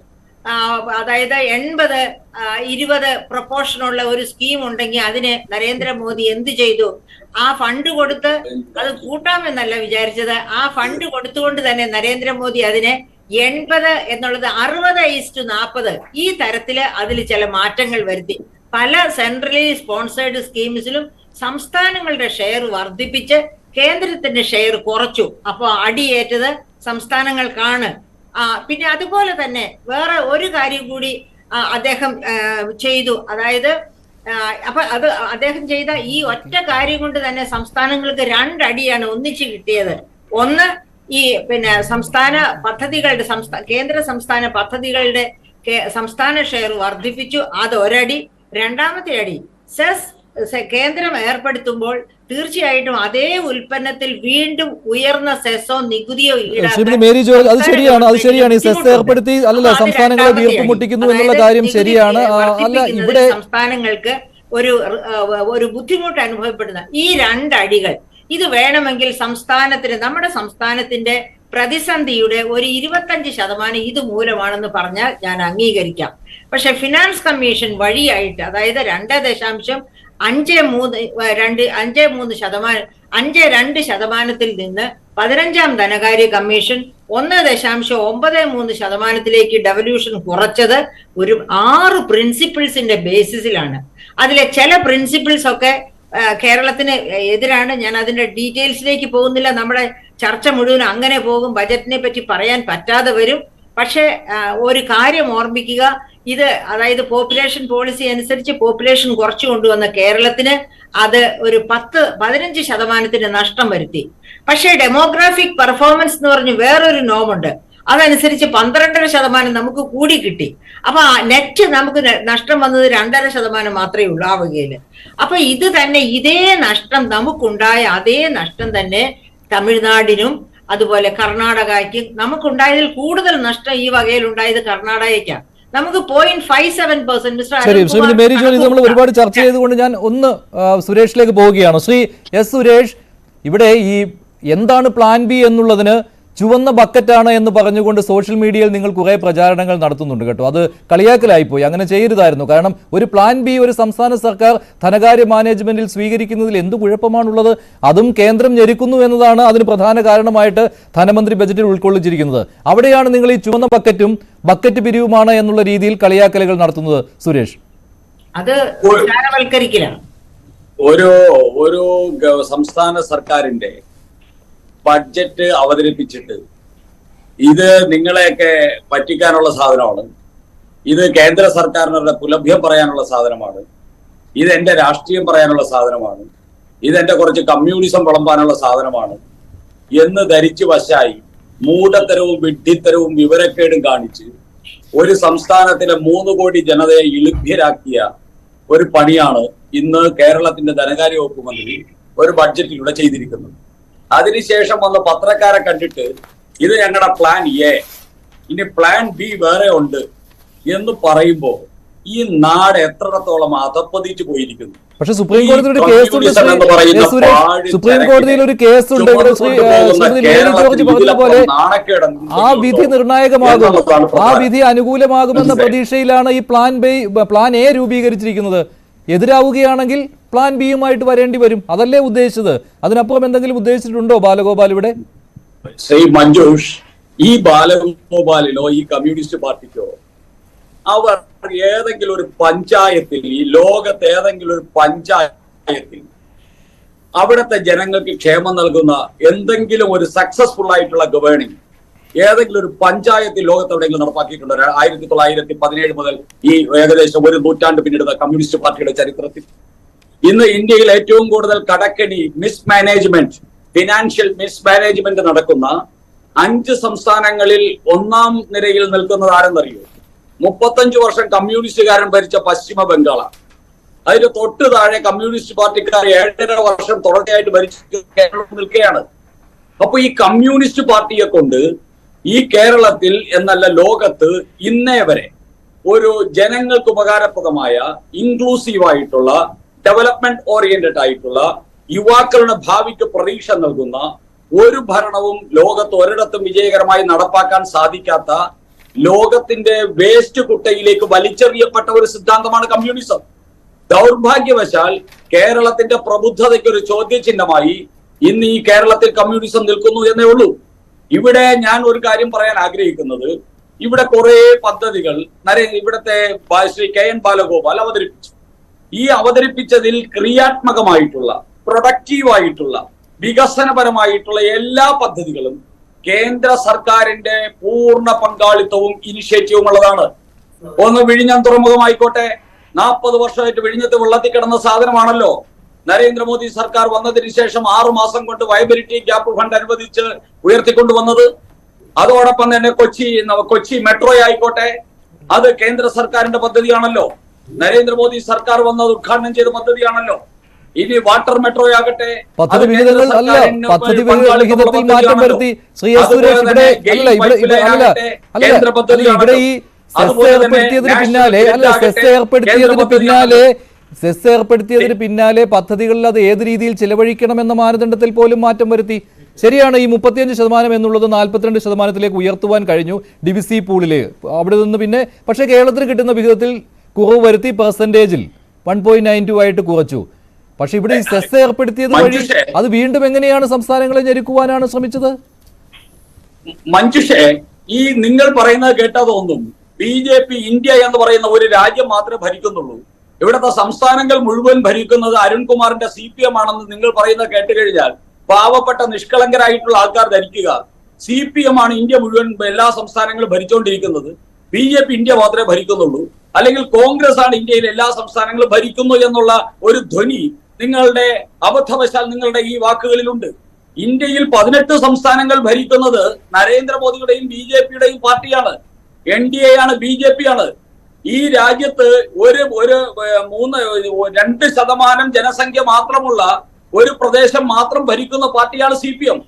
അതായത് 80-20 പ്രൊപ്പോർഷനുള്ള ഒരു സ്കീം ഉണ്ടെങ്കിൽ അതിന് നരേന്ദ്രമോദി എന്ത് ചെയ്തു? ആ ഫണ്ട് കൊടുത്ത്, അത് കൂട്ടാമെന്നല്ല വിചാരിച്ചത്, ആ ഫണ്ട് കൊടുത്തുകൊണ്ട് തന്നെ നരേന്ദ്രമോദി അതിനെ 80 എന്നുള്ളത് 60:40 ഈ തരത്തില് അതിൽ ചില മാറ്റങ്ങൾ വരുത്തി. പല സെൻട്രലി സ്പോൺസേർഡ് സ്കീംസിലും സംസ്ഥാനങ്ങളുടെ ഷെയർ വർദ്ധിപ്പിച്ച് കേന്ദ്രത്തിന്റെ ഷെയർ കുറച്ചു. അപ്പൊ അടിയേറ്റത് സംസ്ഥാനങ്ങൾക്കാണ്. പിന്നെ അതുപോലെ തന്നെ വേറെ ഒരു കാര്യം കൂടി അദ്ദേഹം ചെയ്തു. അതായത് അപ്പൊ അത് അദ്ദേഹം ചെയ്ത ഈ ഒറ്റ കാര്യം കൊണ്ട് തന്നെ സംസ്ഥാനങ്ങൾക്ക് 2 അടിയാണ് ഒന്നിച്ച് കിട്ടിയത്. ഒന്ന്, ഈ സംസ്ഥാന പദ്ധതികളുടെ കേന്ദ്ര സംസ്ഥാന പദ്ധതികളുടെ സംസ്ഥാന ഷെയർ വർദ്ധിപ്പിച്ചു, അത് ഒരടി. രണ്ടാമത്തെ അടി, സെസ് കേന്ദ്രം ഏർപ്പെടുത്തുമ്പോൾ തീർച്ചയായിട്ടും അതേ ഉൽപ്പന്നത്തിൽ വീണ്ടും ഉയർന്ന സെസ്സോ നികുതിയോ മേരി ജോർജ്, അത് ശരിയാണ് ഈ സെസ് ഏർപ്പെടുത്തി അല്ലല്ല സംസ്ഥാനങ്ങളെ വീർപ്പുമുട്ടിക്കുന്നു എന്നുള്ള കാര്യം ശരിയാണ്. അല്ല, ഇവിടെ സംസ്ഥാനങ്ങൾക്ക് ഒരു ബുദ്ധിമുട്ട് അനുഭവപ്പെടുന്ന ഈ 2 അടികൾ, ഇത് വേണമെങ്കിൽ നമ്മുടെ സംസ്ഥാനത്തിന്റെ പ്രതിസന്ധിയുടെ ഒരു 25% ഇത് മൂലമാണെന്ന് പറഞ്ഞാൽ ഞാൻ അംഗീകരിക്കാം. പക്ഷെ ഫിനാൻസ് കമ്മീഷൻ വഴിയായിട്ട്, അതായത് 2.53% നിന്ന് 15ാം ധനകാര്യ കമ്മീഷൻ 1.93% ഡെവല്യൂഷൻ കുറച്ചത് ഒരു 6 പ്രിൻസിപ്പിൾസിന്റെ ബേസിസിലാണ്. അതിലെ ചില പ്രിൻസിപ്പിൾസ് ഒക്കെ കേരളത്തിന് എതിരാണ്. ഞാൻ അതിന്റെ ഡീറ്റെയിൽസിലേക്ക് പോകുന്നില്ല, നമ്മുടെ ചർച്ച മുഴുവൻ അങ്ങനെ പോകും, ബജറ്റിനെ പറ്റി പറയാൻ പറ്റാതെ വരും. പക്ഷെ ഒരു കാര്യം ഓർമ്മിക്കുക, ഇത് അതായത് പോപ്പുലേഷൻ പോളിസി അനുസരിച്ച് പോപ്പുലേഷൻ കുറച്ചു കൊണ്ടുവന്ന കേരളത്തിന് അത് ഒരു 10-15% നഷ്ടം വരുത്തി. പക്ഷേ ഡെമോഗ്രാഫിക് പെർഫോമൻസ് എന്ന് പറഞ്ഞ് വേറൊരു നോമുണ്ട്, അതനുസരിച്ച് 12.5% നമുക്ക് കൂടി കിട്ടി. അപ്പൊ നെറ്റ് നമുക്ക് നഷ്ടം വന്നത് 2.5% മാത്രമേ ഉള്ളൂ ആ വകയില്. അപ്പൊ ഇത് തന്നെ ഇതേ നഷ്ടം നമുക്കുണ്ടായ അതേ നഷ്ടം തന്നെ തമിഴ്നാടിനും അതുപോലെ കർണാടകയ്ക്കും നമുക്കുണ്ടായതിൽ കൂടുതൽ നഷ്ടം ഈ വകയിൽ ഉണ്ടായത് കർണാടകയ്ക്കാണ്. നമുക്ക് 0.57%. മേരി ജോർജ്, നമ്മൾ ഒരുപാട് ചർച്ച ചെയ്തുകൊണ്ട് ഞാൻ ഒന്ന് സുരേഷിലേക്ക് പോവുകയാണ്. ശ്രീ എസ് സുരേഷ്, ഇവിടെ ഈ എന്താണ് പ്ലാൻ ബി എന്നുള്ളതിന് ചുവന്ന ബക്കറ്റാണ് എന്ന് പറഞ്ഞുകൊണ്ട് സോഷ്യൽ മീഡിയയിൽ നിങ്ങൾ കുറെ പ്രചാരണങ്ങൾ നടത്തുന്നുണ്ട് കേട്ടോ. അത് കളിയാക്കലായിപ്പോയി, അങ്ങനെ ചെയ്യരുതായിരുന്നു. കാരണം ഒരു പ്ലാൻ ബി ഒരു സംസ്ഥാന സർക്കാർ ധനകാര്യ മാനേജ്മെന്റിൽ സ്വീകരിക്കുന്നതിൽ എന്ത് കുഴപ്പമാണുള്ളത്? അതും കേന്ദ്രം ഞെരുക്കുന്നു എന്നതാണ് അതിന് പ്രധാന കാരണമായിട്ട് ധനമന്ത്രി ബജറ്റിൽ ഉൾക്കൊള്ളിച്ചിരിക്കുന്നത്. അവിടെയാണ് നിങ്ങൾ ഈ ചുവന്ന ബക്കറ്റും ബക്കറ്റ് പിരിവുമാണ് എന്നുള്ള രീതിയിൽ കളിയാക്കലുകൾ നടത്തുന്നത്. സുരേഷ്, അത് ഒരു സംസ്ഥാന സർക്കാരിന്റെ ബഡ്ജറ്റ് അവതരിപ്പിച്ചിട്ട് ഇത് നിങ്ങളെയൊക്കെ പറ്റിക്കാനുള്ള സാധനമാണ്, ഇത് കേന്ദ്ര സർക്കാരിനുള്ള കുലഭ്യം പറയാനുള്ള സാധനമാണ്, ഇത് എന്റെ രാഷ്ട്രീയം പറയാനുള്ള സാധനമാണ്, ഇതെന്റെ കുറച്ച് കമ്മ്യൂണിസം വിളമ്പാനുള്ള സാധനമാണ് എന്ന് ധരിച്ചു വശായി മൂഢത്തരവും വിഡ്ഢിത്തരവും വിവരക്കേടും കാണിച്ച് ഒരു സംസ്ഥാനത്തിലെ 3 കോടി ജനതയെ ഇളുഭ്യരാക്കിയ ഒരു പണിയാണ് ഇന്ന് കേരളത്തിന്റെ ധനകാര്യ വകുപ്പ് മന്ത്രി ഒരു ബഡ്ജറ്റിലൂടെ ചെയ്തിരിക്കുന്നത്. അതിനുശേഷം വന്ന് പത്രക്കാരെ കണ്ടിട്ട് ഇത് ഞങ്ങളുടെ പ്ലാൻ എ, ഇനി പ്ലാൻ ബി വേറെ ഉണ്ട് എന്ന് പറയുമ്പോ ഈ നാട് എത്രത്തോളം അധപ്പതിച്ചു പോയിരിക്കുന്നു. പക്ഷെ സുപ്രീം കോടതിയിൽ ഒരു കേസുണ്ട്, സുപ്രീം കോടതിയിൽ ഒരു കേസുണ്ട്. ഇവിടെ ശ്രീമതി മേരി ജോർജ് പറഞ്ഞതുപോലെ ആ വിധി നിർണായകമാകും, ആ വിധി അനുകൂലമാകുമെന്ന പ്രതീക്ഷയിലാണ് ഈ പ്ലാൻ എ രൂപീകരിച്ചിരിക്കുന്നത്. എതിരാവുകയാണെങ്കിൽ പ്ലാൻ ബിയുമായിട്ട് വരേണ്ടി വരും. അതല്ലേ ഉദ്ദേശിച്ചത്? അതിനപ്പുറം എന്തെങ്കിലും ഉദ്ദേശിച്ചിട്ടുണ്ടോ ബാലഗോപാൽ ഇവിടെ? ശ്രീ മഞ്ജുഷ്, ഈ ബാലഗോപാലിനോ ഈ കമ്മ്യൂണിസ്റ്റ് പാർട്ടിക്കോ അവർ ഏതെങ്കിലും ഒരു പഞ്ചായത്തിൽ, ഈ ലോകത്ത് ഏതെങ്കിലും ഒരു പഞ്ചായത്തിൽ അവിടുത്തെ ജനങ്ങൾക്ക് ക്ഷേമം നൽകുന്ന എന്തെങ്കിലും ഒരു സക്സസ്ഫുൾ ആയിട്ടുള്ള ഗവേണിംഗ് ഏതെങ്കിലും ഒരു പഞ്ചായത്തിൽ ലോകത്ത് എവിടെയെങ്കിലും നടപ്പാക്കിയിട്ടുണ്ടോ? 1917 മുതൽ ഈ ഏകദേശം ഒരു നൂറ്റാണ്ട് പിന്നിടുന്ന കമ്മ്യൂണിസ്റ്റ് പാർട്ടിയുടെ ചരിത്രത്തിൽ ഇന്ന് ഇന്ത്യയിൽ ഏറ്റവും കൂടുതൽ കടക്കണി, മിസ്മാനേജ്മെന്റ്, ഫിനാൻഷ്യൽ മിസ്മാനേജ്മെന്റ് നടക്കുന്ന 5 സംസ്ഥാനങ്ങളിൽ 1ാം നിരയിൽ നിൽക്കുന്നത് ആരെന്നറിയോ? 35 വർഷം കമ്മ്യൂണിസ്റ്റുകാരൻ ഭരിച്ച പശ്ചിമ ബംഗാളാണ്. അതിന് തൊട്ട് താഴെ കമ്മ്യൂണിസ്റ്റ് പാർട്ടിക്കാർ 7.5 വർഷം തുടർച്ചയായിട്ട് ഭരിച്ച് കേരളം നിൽക്കുകയാണ്. അപ്പൊ ഈ കമ്മ്യൂണിസ്റ്റ് പാർട്ടിയെ കൊണ്ട് ഈ കേരളത്തിൽ എന്നല്ല ലോകത്ത് ഇന്നേ വരെ ഒരു ജനങ്ങൾക്ക് ഉപകാരപ്രദമായ ഇൻക്ലൂസീവ് ആയിട്ടുള്ള ഡെവലപ്മെന്റ് ഓറിയന്റഡ് ആയിട്ടുള്ള യുവാക്കളുടെ ഭാവിക്ക് പ്രതീക്ഷ നൽകുന്ന ഒരു ഭരണവും ലോകത്ത് ഒരിടത്തും വിജയകരമായി നടപ്പാക്കാൻ സാധിക്കാത്ത ലോകത്തിന്റെ വേസ്റ്റ് കുട്ടയിലേക്ക് വലിച്ചെറിയപ്പെട്ട ഒരു സിദ്ധാന്തമാണ് കമ്മ്യൂണിസം. ദൗർഭാഗ്യവശാൽ കേരളത്തിന്റെ പ്രബുദ്ധതയ്ക്ക് ഒരു ചോദ്യചിഹ്നമായി ഇന്ന് ഈ കേരളത്തിൽ കമ്മ്യൂണിസം നിൽക്കുന്നു എന്നേ ഉള്ളൂ. ഇവിടെ ഞാൻ ഒരു കാര്യം പറയാൻ ആഗ്രഹിക്കുന്നത്, ഇവിടെ കുറെ പദ്ധതികൾ ഇവിടുത്തെ ശ്രീ KN ബാലഗോപാൽ അവതരിപ്പിച്ചു. ഈ അവതരിപ്പിച്ചതിൽ ക്രിയാത്മകമായിട്ടുള്ള, പ്രൊഡക്റ്റീവായിട്ടുള്ള, വികസനപരമായിട്ടുള്ള എല്ലാ പദ്ധതികളും കേന്ദ്ര സർക്കാരിന്റെ പൂർണ്ണ പങ്കാളിത്തവും ഇനിഷ്യേറ്റീവും ഉള്ളതാണ്. ഒന്ന് വിഴിഞ്ഞം തുറമുഖമായിക്കോട്ടെ, 40 വർഷമായിട്ട് വിഴിഞ്ഞത്ത് വെള്ളത്തിൽ കിടന്ന സാധനമാണല്ലോ. നരേന്ദ്രമോദി സർക്കാർ വന്നതിന് ശേഷം 6 മാസം കൊണ്ട് വയബിലിറ്റി ഗ്യാപ്പ് ഫണ്ട് അനുവദിച്ച് ഉയർത്തിക്കൊണ്ടുവന്നത്. അതോടൊപ്പം തന്നെ കൊച്ചി മെട്രോ ആയിക്കോട്ടെ, അത് കേന്ദ്ര സർക്കാരിന്റെ പദ്ധതിയാണല്ലോ. നരേന്ദ്രമോദി സർക്കാർ വന്നത് ഉദ്ഘാടനം ചെയ്ത പദ്ധതിയാണല്ലോ. ഇനി വാട്ടർ മെട്രോ ആകട്ടെ, പദ്ധതി വിഹിതത്തിൽ മാറ്റം വരുത്തി ശ്രീ എസ് സുരേഷ് ഇവിടെ ഇവിടെ ഈ സെസ് ഏർപ്പെടുത്തിയതിന് പിന്നാലെ പദ്ധതികളിൽ അത് ഏത് രീതിയിൽ ചിലവഴിക്കണമെന്ന മാനദണ്ഡത്തിൽ പോലും മാറ്റം വരുത്തി. ശരിയാണ്, ഈ 35% എന്നുള്ളത് 42% ഉയർത്തുവാൻ കഴിഞ്ഞു ഡിവിസി പൂളില്. അവിടെ നിന്ന് പിന്നെ പക്ഷേ കേരളത്തിന് കിട്ടുന്ന വിഹിതത്തിൽ കുറവ് വരുത്തി, പെർസെന്റേജിൽ 1.92 ആയിട്ട് കുറച്ചു. പക്ഷെ ഇവിടെ ഈ സെസ് ഏർപ്പെടുത്തിയത് വഴി അത് വീണ്ടും എങ്ങനെയാണ് സംസ്ഥാനങ്ങളെ ഞെരുക്കുവാനാണ് ശ്രമിച്ചത്? മഞ്ജുഷേ, ഈ നിങ്ങൾ പറയുന്നത് കേട്ടതൊന്നും BJP ഇന്ത്യ എന്ന് പറയുന്ന ഒരു രാജ്യം മാത്രമേ ഭരിക്കുന്നുള്ളൂ. ഇവിടുത്തെ സംസ്ഥാനങ്ങൾ മുഴുവൻ ഭരിക്കുന്നത് അരുൺകുമാറിന്റെ CPM ആണെന്ന് നിങ്ങൾ പറയുന്നത് കേട്ട് കഴിഞ്ഞാൽ പാവപ്പെട്ട നിഷ്കളങ്കരായിട്ടുള്ള ആൾക്കാർ ധരിക്കുക CPM ആണ് ഇന്ത്യ മുഴുവൻ എല്ലാ സംസ്ഥാനങ്ങളും ഭരിച്ചുകൊണ്ടിരിക്കുന്നത്, BJP ഇന്ത്യ മാത്രമേ ഭരിക്കുന്നുള്ളൂ, അല്ലെങ്കിൽ കോൺഗ്രസ് ആണ് ഇന്ത്യയിൽ എല്ലാ സംസ്ഥാനങ്ങളും ഭരിക്കുന്നു എന്നുള്ള ഒരു ധ്വനി നിങ്ങളുടെ അബദ്ധവശാൽ നിങ്ങളുടെ ഈ വാക്കുകളിലുണ്ട്. ഇന്ത്യയിൽ 18 സംസ്ഥാനങ്ങൾ ഭരിക്കുന്നത് നരേന്ദ്രമോദിയുടെയും BJPയുടെയും പാർട്ടിയാണ്. NDA ആണ്, BJP ആണ്. ഈ രാജ്യത്ത് ഒരു 2% ജനസംഖ്യ മാത്രമുള്ള ഒരു പ്രദേശം മാത്രം ഭരിക്കുന്ന പാർട്ടിയാണ് CPM.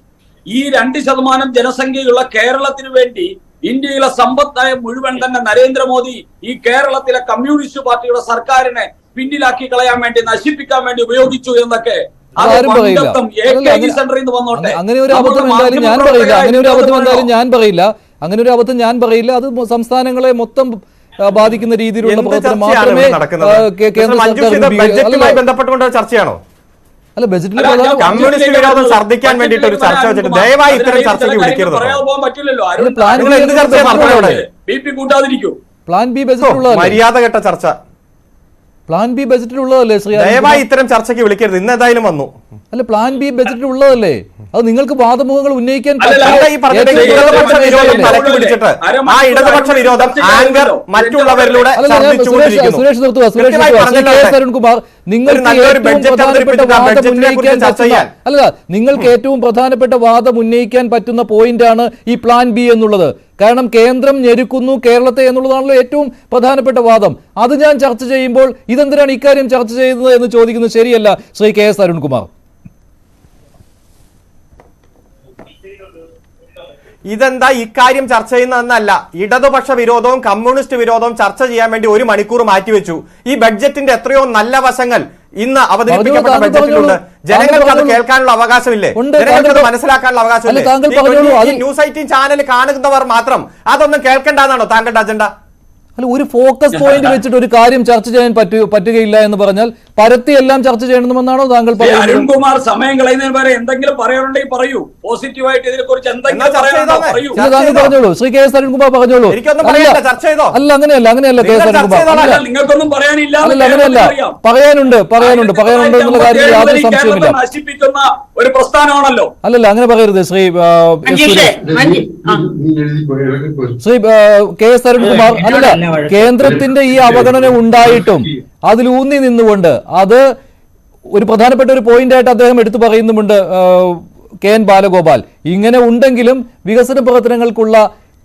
ഈ 2% ജനസംഖ്യയുള്ള കേരളത്തിന് വേണ്ടി ഇന്ത്യയിലെ സമ്പത്തായ മുഴുവൻ തന്നെ നരേന്ദ്രമോദി ഈ കേരളത്തിലെ കമ്മ്യൂണിസ്റ്റ് പാർട്ടിയുടെ സർക്കാരിനെ പിന്നിലാക്കി കളയാൻ വേണ്ടി, നശിപ്പിക്കാൻ വേണ്ടി ഉപയോഗിച്ചു എന്നൊക്കെ അങ്ങനെ ഒരു അബദ്ധം എന്തായാലും ഞാൻ പറയില്ല. അങ്ങനെ ഒരു അബദ്ധം ഞാൻ പറയില്ല. അത് സംസ്ഥാനങ്ങളെ മൊത്തം ബാധിക്കുന്ന രീതിയിലുള്ള പ്രവർത്തനം മാത്രമേ കേന്ദ്ര സർക്കാർ ബന്ധപ്പെട്ടുകൊണ്ട് ചർച്ചയാണോ? അല്ല, ബജറ്റിൽ കമ്മ്യൂണിസ്റ്റ് വിരോധം ഛർദ്ദിക്കാൻ വേണ്ടിയിട്ട് ഒരു ചർച്ച വെച്ചിട്ട് ദയവായി ഇത്തരം ചർച്ചയ്ക്ക് വിളിക്കരുത്. പ്ലാൻ ബി ബജറ്റിലുള്ള മര്യാദഘട്ട ചർച്ച, പ്ലാൻ ബി ബജറ്റിലുള്ളതല്ലേ ശ്രീ? ദയവായി ഇത്തരം ചർച്ചയ്ക്ക് വിളിക്കരുത്. ഇന്ന് ഏതായാലും വന്നു. അല്ല, പ്ലാൻ ബി ബജറ്റിലുള്ളതല്ലേ? അത് നിങ്ങൾക്ക് വാദമുഖങ്ങൾ ഉന്നയിക്കാൻ ഇടതുപക്ഷ വിരോധം തലക്ക് പിടിച്ചിട്ട് ആ ഇടതുപക്ഷ വിരോധം ആങ്കർ മറ്റുള്ളവരിലൂടെ സുരേഷ് നിർത്തുക. സുരേഷ് അരുൺകുമാർ നിങ്ങൾക്ക് ഏറ്റവും പ്രധാനപ്പെട്ട വാദം ഉന്നയിക്കാൻ പറ്റുന്ന പോയിന്റാണ് ഈ പ്ലാൻ ബി എന്നുള്ളത്. കാരണം കേന്ദ്രം ഞെരുക്കുന്നു കേരളത്തെ എന്നുള്ളതാണല്ലോ ഏറ്റവും പ്രധാനപ്പെട്ട വാദം. അത് ഞാൻ ചർച്ച ചെയ്യുമ്പോൾ ഇതെന്തിനാണ് ഇക്കാര്യം ചർച്ച ചെയ്യുന്നത് എന്ന് ചോദിക്കുന്നത് ശരിയല്ല ശ്രീ കെ എസ് അരുൺകുമാർ. ഇതെന്താ ഇക്കാര്യം ചർച്ച ചെയ്യുന്നതെന്നല്ല, ഇടതുപക്ഷ വിരോധവും കമ്മ്യൂണിസ്റ്റ് വിരോധവും ചർച്ച ചെയ്യാൻ വേണ്ടി 1 മണിക്കൂർ മാറ്റിവെച്ചു. ഈ ബഡ്ജറ്റിന്റെ എത്രയോ നല്ല വശങ്ങൾ ഇന്ന് അവതരിപ്പിക്കപ്പെട്ട ബഡ്ജറ്റിലുണ്ട്. ജനങ്ങൾക്ക് അത് കേൾക്കാനുള്ള അവകാശമില്ലേ? ജനങ്ങൾക്ക് അത് മനസ്സിലാക്കാനുള്ള അവകാശമില്ലേ? ന്യൂസ് 18 ചാനൽ കാണുന്നവർ മാത്രം അതൊന്നും കേൾക്കേണ്ടതാണോ താങ്കളുടെ അജണ്ട? അല്ല, ഒരു ഫോക്കസ് പോയിന്റ് വെച്ചിട്ട് ഒരു കാര്യം ചർച്ച ചെയ്യാൻ പറ്റുകയില്ല എന്ന് പറഞ്ഞാൽ പരത്തി എല്ലാം ചർച്ച ചെയ്യണമെന്നാണോ താങ്കൾ പറയുന്നത്? അരുൺകുമാർ, സമയം കളയുന്നതിന് വരെ എന്തെങ്കിലും പറയാനുണ്ടെങ്കിൽ പറയൂ. പോസിറ്റീവായിട്ട് ഇതിനെക്കുറിച്ച് എന്തെങ്കിലും പറയൂ. താങ്കൾ പറഞ്ഞോളൂ. ശ്രീ കെ എസ് അരുൺകുമാർ പറഞ്ഞോളൂ. അല്ല, അങ്ങനെയല്ല കെ എസ് അരുൺകുമാർ, നിങ്ങൾക്കൊന്നും പറയാനില്ല. അല്ല, അങ്ങനെയല്ല, പറയാനുണ്ട് എന്നുള്ള കാര്യത്തിൽ യാതൊരു സംശയമില്ല. നശിപ്പിക്കുന്ന ഒരു പ്രസ്ഥാനമാണല്ലോ. അല്ലല്ല, അങ്ങനെ പറയരുത് ശ്രീ കെ എസ് അരുൺകുമാർ. അല്ല, കേന്ദ്രത്തിന്റെ ഈ അവഗണന ഉണ്ടായിട്ടും അതിലൂന്നി നിന്നുകൊണ്ട് അത് ഒരു പ്രധാനപ്പെട്ട ഒരു പോയിന്റ് ആയിട്ട് അദ്ദേഹം എടുത്തു പറയുന്നുമുണ്ട് കെ എൻ ബാലഗോപാൽ. ഇങ്ങനെ ഉണ്ടെങ്കിലും വികസന പ്രവർത്തനങ്ങൾക്കുള്ള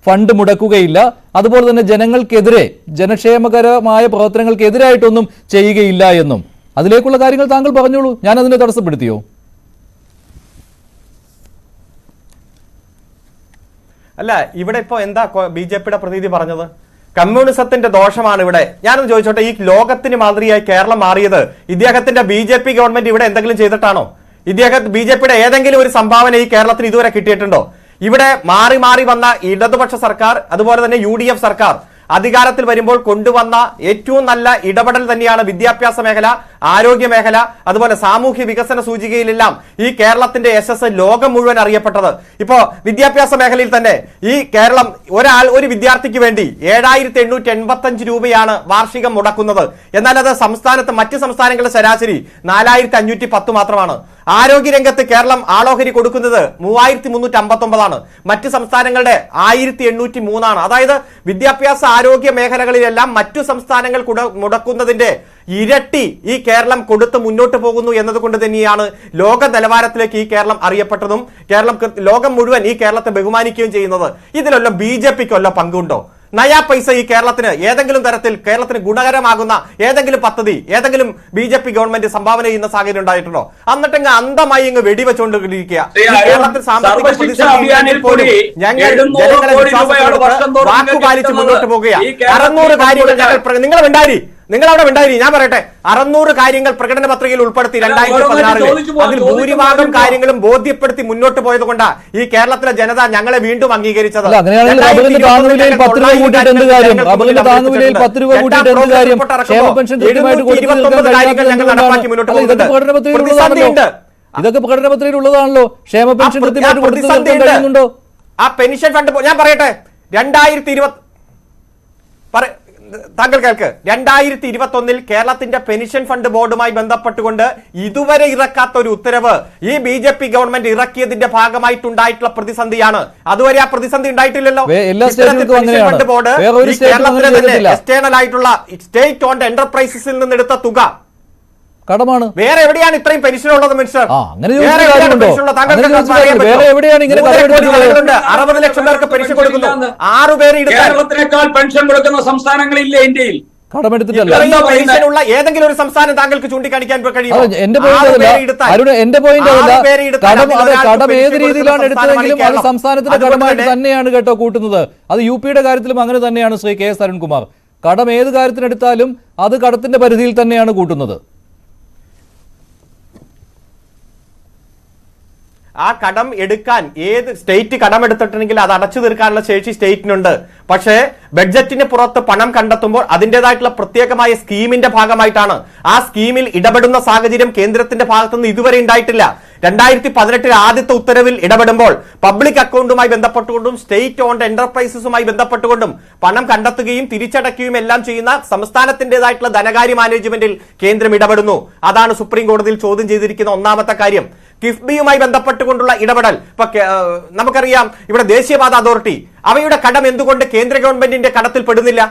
ഫണ്ട് മുടക്കുകയില്ല, അതുപോലെ തന്നെ ജനങ്ങൾക്കെതിരെ ജനക്ഷേമകരമായ പ്രവർത്തനങ്ങൾക്കെതിരായിട്ടൊന്നും ചെയ്യുകയില്ല എന്നും. അതിലേക്കുള്ള കാര്യങ്ങൾ താങ്കൾ പറഞ്ഞോളൂ, ഞാൻ അതിനെ തടസ്സപ്പെടുത്തിയോ? അല്ല, ഇവിടെ ഇപ്പോ എന്താ BJPയുടെ പ്രതിനിധി പറഞ്ഞത്? കമ്മ്യൂണിസത്തിന്റെ ദോഷമാണ് ഇവിടെ. ഞാനൊന്ന് ചോദിച്ചോട്ടെ, ഈ ലോകത്തിന് മാതൃകയായി കേരളം മാറിയത് ഇദ്ദേഹത്തിന്റെ BJP ഗവൺമെന്റ് ഇവിടെ എന്തെങ്കിലും ചെയ്തിട്ടാണോ? BJPയുടെ ഏതെങ്കിലും ഒരു സംഭാവന ഈ കേരളത്തിന് ഇതുവരെ കിട്ടിയിട്ടുണ്ടോ? ഇവിടെ മാറി മാറി വന്ന ഇടതുപക്ഷ സർക്കാർ, അതുപോലെ തന്നെ UDF സർക്കാർ അധികാരത്തിൽ വരുമ്പോൾ കൊണ്ടുവന്ന ഏറ്റവും നല്ല ഇടപെടൽ തന്നെയാണ് വിദ്യാഭ്യാസ മേഖല, ആരോഗ്യ മേഖല, അതുപോലെ സാമൂഹ്യ വികസന സൂചികയിലെല്ലാം ഈ കേരളത്തിന്റെ യശസ് ലോകം മുഴുവൻ അറിയപ്പെട്ടത്. ഇപ്പോ വിദ്യാഭ്യാസ മേഖലയിൽ തന്നെ ഈ കേരളം ഒരു വിദ്യാർത്ഥിക്ക് വേണ്ടി 7,885 രൂപയാണ് വാർഷികം മുടക്കുന്നത്. എന്നാൽ അത് മറ്റ് സംസ്ഥാനങ്ങളുടെ ശരാശരി 4,510 മാത്രമാണ്. ആരോഗ്യരംഗത്ത് കേരളം ആളോഹരി കൊടുക്കുന്നത് 3,359 മറ്റ് സംസ്ഥാനങ്ങളുടെ 1,803. അതായത് വിദ്യാഭ്യാസ ആരോഗ്യ മേഖലകളിലെല്ലാം മറ്റു സംസ്ഥാനങ്ങൾ മുടക്കുന്നതിന്റെ ഇരട്ടി ഈ കേരളം കൊടുത്ത് മുന്നോട്ട് പോകുന്നു എന്നതുകൊണ്ട് തന്നെയാണ് ലോക നിലവാരത്തിലേക്ക് ഈ കേരളം അറിയപ്പെട്ടതും ലോകം മുഴുവൻ ഈ കേരളത്തെ ബഹുമാനിക്കുകയും ചെയ്യുന്നത്. ഇതിലെല്ലാം BJPക്ക് വല്ല പങ്കുണ്ടോ? നയാ പൈസ ഈ കേരളത്തിന് ഏതെങ്കിലും തരത്തിൽ കേരളത്തിന് ഗുണകരമാകുന്ന ഏതെങ്കിലും പദ്ധതി ഏതെങ്കിലും BJP ഗവൺമെന്റ് സംഭാവന ചെയ്യുന്ന സാഹചര്യം ഉണ്ടായിട്ടുണ്ടോ? എന്നിട്ട് അന്ധമായി ഇങ്ങ് വെടിവെച്ചുകൊണ്ടിരിക്കുക. കേരളത്തിൽ സാമ്പത്തിക പ്രതിസന്ധി പോലും ഞങ്ങൾ ജനങ്ങളെ വാക്കുപാലിച്ച് മുന്നോട്ട് പോകുക. 600 കാര്യങ്ങൾ നിങ്ങൾ അവിടെ ഉണ്ടായി. ഞാൻ പറയട്ടെ, 600 കാര്യങ്ങൾ പ്രകടന പത്രികയിൽ ഉൾപ്പെടുത്തി 2016 അതിൽ ഭൂരിഭാഗം കാര്യങ്ങളും ബോധ്യപ്പെടുത്തി മുന്നോട്ട് പോയത് കൊണ്ടാ ഈ കേരളത്തിലെ ജനത ഞങ്ങളെ വീണ്ടും അംഗീകരിച്ചത്. ഇതൊക്കെ പ്രകടന പത്രികയിൽ ഉള്ളതാണല്ലോ. ക്ഷേമ പെൻഷൻ കൃത്യമായിട്ട് കൊടുക്കുന്നുണ്ടോ? ആ പെൻഷൻ ഫണ്ട് ഞാൻ പറയട്ടെ, 2020 താങ്കൾ കേൾക്ക്, 2021 കേരളത്തിന്റെ പെൻഷൻ ഫണ്ട് ബോർഡുമായി ബന്ധപ്പെട്ടുകൊണ്ട് ഇതുവരെ ഇറക്കാത്ത ഒരു ഉത്തരവ് ഈ BJP ഗവൺമെന്റ് ഇറക്കിയതിന്റെ ഭാഗമായിട്ടുണ്ടായിട്ടുള്ള പ്രതിസന്ധിയാണ്. അതുവരെ ആ പ്രതിസന്ധി ഉണ്ടായിട്ടില്ലല്ലോ. പെൻഷൻ ഫണ്ട് ബോർഡ് കേരളത്തിലെ തന്നെ എക്സ്റ്റേണൽ ആയിട്ടുള്ള സ്റ്റേറ്റ് ഓൺഡ് എന്റർപ്രൈസസിൽ നിന്ന് എടുത്ത തുക കടമാണ്. വേറെ എവിടെയാണ് ഇത്രയും പെൻഷൻ ഉള്ളത് മിനിസ്റ്റർ? 60 ലക്ഷം പേർക്ക് പെൻഷൻ കൊടുക്കുന്നു. 6 പേര് കേരളത്തിനേക്കാൾ പെൻഷൻ കൊടുക്കുന്ന സംസ്ഥാനങ്ങളില്ല ഇന്ത്യയിൽ. പെൻഷനുള്ള ഏതെങ്കിലും ഒരു സംസ്ഥാനം താങ്കൾക്ക് ചൂണ്ടിക്കാണിക്കാൻ കഴിയുമോ? എന്റെ പോയിന്റ് കടം ഏത് രീതിയിലാണ് എടുത്തതെങ്കിലും അത് സംസ്ഥാനത്തിന്റെ കടമായിട്ട് തന്നെയാണ് കേട്ടോ കൂട്ടുന്നത്. അത് UPയുടെ കാര്യത്തിലും അങ്ങനെ തന്നെയാണ് ശ്രീ കെ എസ് അരുൺകുമാർ. കടം ഏത് കാര്യത്തിനെടുത്താലും അത് കടത്തിന്റെ പരിധിയിൽ തന്നെയാണ് കൂട്ടുന്നത്. ആ കടം എടുക്കാൻ ഏത് സ്റ്റേറ്റ് കടം എടുത്തിട്ടുണ്ടെങ്കിൽ അത് അടച്ചു തീർക്കാനുള്ള ശേഷി സ്റ്റേറ്റിനുണ്ട്. പക്ഷേ ബഡ്ജറ്റിന് പുറത്ത് പണം കണ്ടെത്തുമ്പോൾ അതിൻ്റെതായിട്ടുള്ള പ്രത്യേകമായ സ്കീമിന്റെ ഭാഗമായിട്ടാണ്. ആ സ്കീമിൽ ഇടപെടുന്ന സാഹചര്യം കേന്ദ്രത്തിന്റെ ഭാഗത്തുനിന്ന് ഇതുവരെ ഉണ്ടായിട്ടില്ല. 2018 ആദ്യത്തെ ഉത്തരവിൽ ഇടപെടുമ്പോൾ പബ്ലിക് അക്കൗണ്ടുമായി ബന്ധപ്പെട്ടുകൊണ്ടും സ്റ്റേറ്റ് ഓൺഡ് എന്റർപ്രൈസസുമായി ബന്ധപ്പെട്ടുകൊണ്ടും പണം കണ്ടെത്തുകയും തിരിച്ചടയ്ക്കുകയും എല്ലാം ചെയ്യുന്ന സംസ്ഥാനത്തിന്റേതായിട്ടുള്ള ധനകാര്യ മാനേജ്മെന്റിൽ കേന്ദ്രം ഇടപെടുന്നു. അതാണ് സുപ്രീം കോടതിയിൽ ചോദ്യം ചെയ്തിരിക്കുന്ന ഒന്നാമത്തെ കാര്യം. കിഫ്ബിയുമായി ബന്ധപ്പെട്ടുകൊണ്ടുള്ള ഇടപെടൽ ഇപ്പൊ നമുക്കറിയാം, ഇവിടെ ദേശീയപാത അതോറിറ്റി അവയുടെ കടം എന്തുകൊണ്ട് കേന്ദ്ര ഗവൺമെന്റിന്റെ കടത്തിൽ പെടുന്നില്ല?